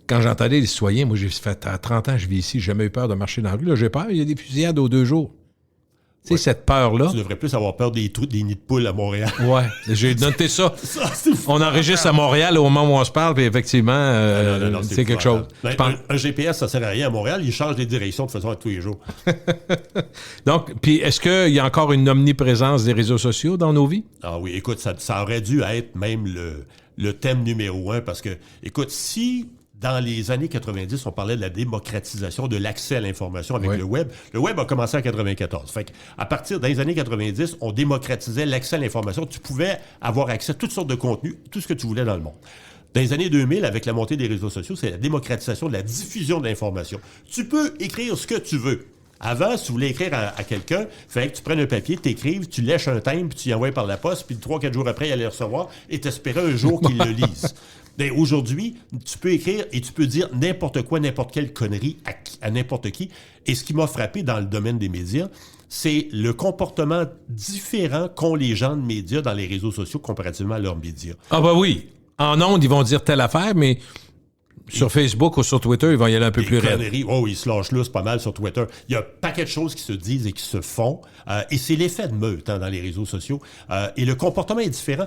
Quand j'entendais les citoyens, moi, j'ai fait 30 ans que je vis ici, j'ai jamais eu peur de marcher dans la rue. Là, j'ai peur, il y a des fusillades aux 2 jours. Tu sais, cette peur-là. Tu devrais plus avoir peur des nids de poules à Montréal. Ouais, j'ai noté ça. On enregistre à Montréal au moment où on se parle, puis effectivement, c'est quelque chose. Un GPS, ça sert à rien à Montréal. Il change les directions de façon à tous les jours. Donc, puis est-ce qu'il y a encore une omniprésence des réseaux sociaux dans nos vies? Ah oui, écoute, ça aurait dû être même le thème numéro 1 parce que, écoute, si... Dans les années 90, on parlait de la démocratisation de l'accès à l'information avec le Web. Le Web a commencé en 94. Fait qu'à partir des années 90, on démocratisait l'accès à l'information. Tu pouvais avoir accès à toutes sortes de contenus, tout ce que tu voulais dans le monde. Dans les années 2000, avec la montée des réseaux sociaux, c'est la démocratisation de la diffusion de l'information. Tu peux écrire ce que tu veux. Avant, si tu voulais écrire à quelqu'un, il fallait que tu prennes un papier, t'écrives, tu lèches un timbre, puis tu y envoies par la poste, puis 3-4 jours après, il allait le recevoir et t'espérais un jour qu'il le lise. Bien, aujourd'hui, tu peux écrire et tu peux dire n'importe quoi, n'importe quelle connerie à n'importe qui. Et ce qui m'a frappé dans le domaine des médias, c'est le comportement différent qu'ont les gens de médias dans les réseaux sociaux comparativement à leurs médias. Ah bah oui. En ondes, ils vont dire telle affaire, mais sur Facebook ou sur Twitter, ils vont y aller un peu plus raide. Oh, ils se lâchent là, c'est pas mal sur Twitter. Il y a un paquet de choses qui se disent et qui se font. Et c'est l'effet de meute dans les réseaux sociaux. Et le comportement est différent.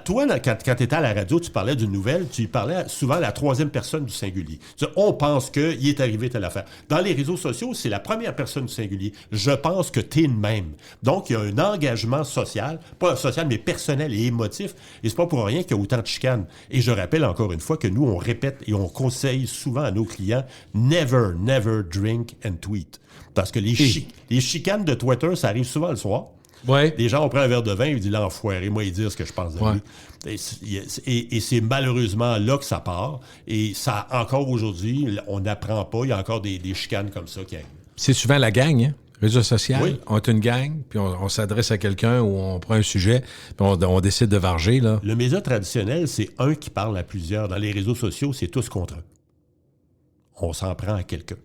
Toi, quand tu étais à la radio, tu parlais d'une nouvelle, tu parlais souvent à la 3e personne du singulier. On pense qu'il est arrivé telle affaire. Dans les réseaux sociaux, c'est la première personne du singulier. Je pense que t'es le même. Donc, il y a un engagement social, pas social, mais personnel et émotif. Et c'est pas pour rien qu'il y a autant de chicanes. Et je rappelle encore une fois que nous, on répète et on conseille souvent à nos clients « Never, never drink and tweet ». Parce que les chicanes de Twitter, ça arrive souvent le soir. Ouais. Les gens ont pris un verre de vin et ils disent « L'enfoiré, moi, ils disent ce que je pense de lui. » Et c'est malheureusement là que ça part. Et ça, encore aujourd'hui, on n'apprend pas. Il y a encore des chicanes comme ça qui arrivent. C'est souvent la gang, hein? Réseaux sociaux, on est une gang, puis on s'adresse à quelqu'un ou on prend un sujet, puis on décide de varger, là. Le média traditionnel, c'est un qui parle à plusieurs. Dans les réseaux sociaux, c'est tous contre un. On s'en prend à quelqu'un.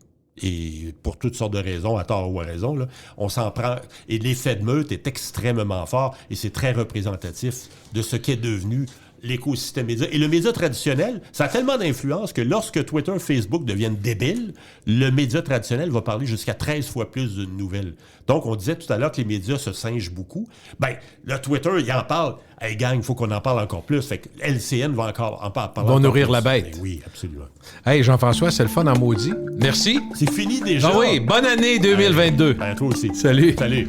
Et pour toutes sortes de raisons, à tort ou à raison, là, on s'en prend. Et l'effet de meute est extrêmement fort et c'est très représentatif de ce qu'est devenu l'écosystème média. Et le média traditionnel, ça a tellement d'influence que lorsque Twitter, Facebook deviennent débiles, le média traditionnel va parler jusqu'à 13 fois plus d'une nouvelle. Donc, on disait tout à l'heure que les médias se singent beaucoup. Bien, là, Twitter, il en parle. Hey, gang, il faut qu'on en parle encore plus. Fait que LCN va encore en parler. Va nourrir la bête. Ben oui, absolument. Hey, Jean-François, c'est le fun en maudit. Merci. C'est fini déjà. Ah oui, bonne année 2022. Ben, toi aussi. Salut. Salut.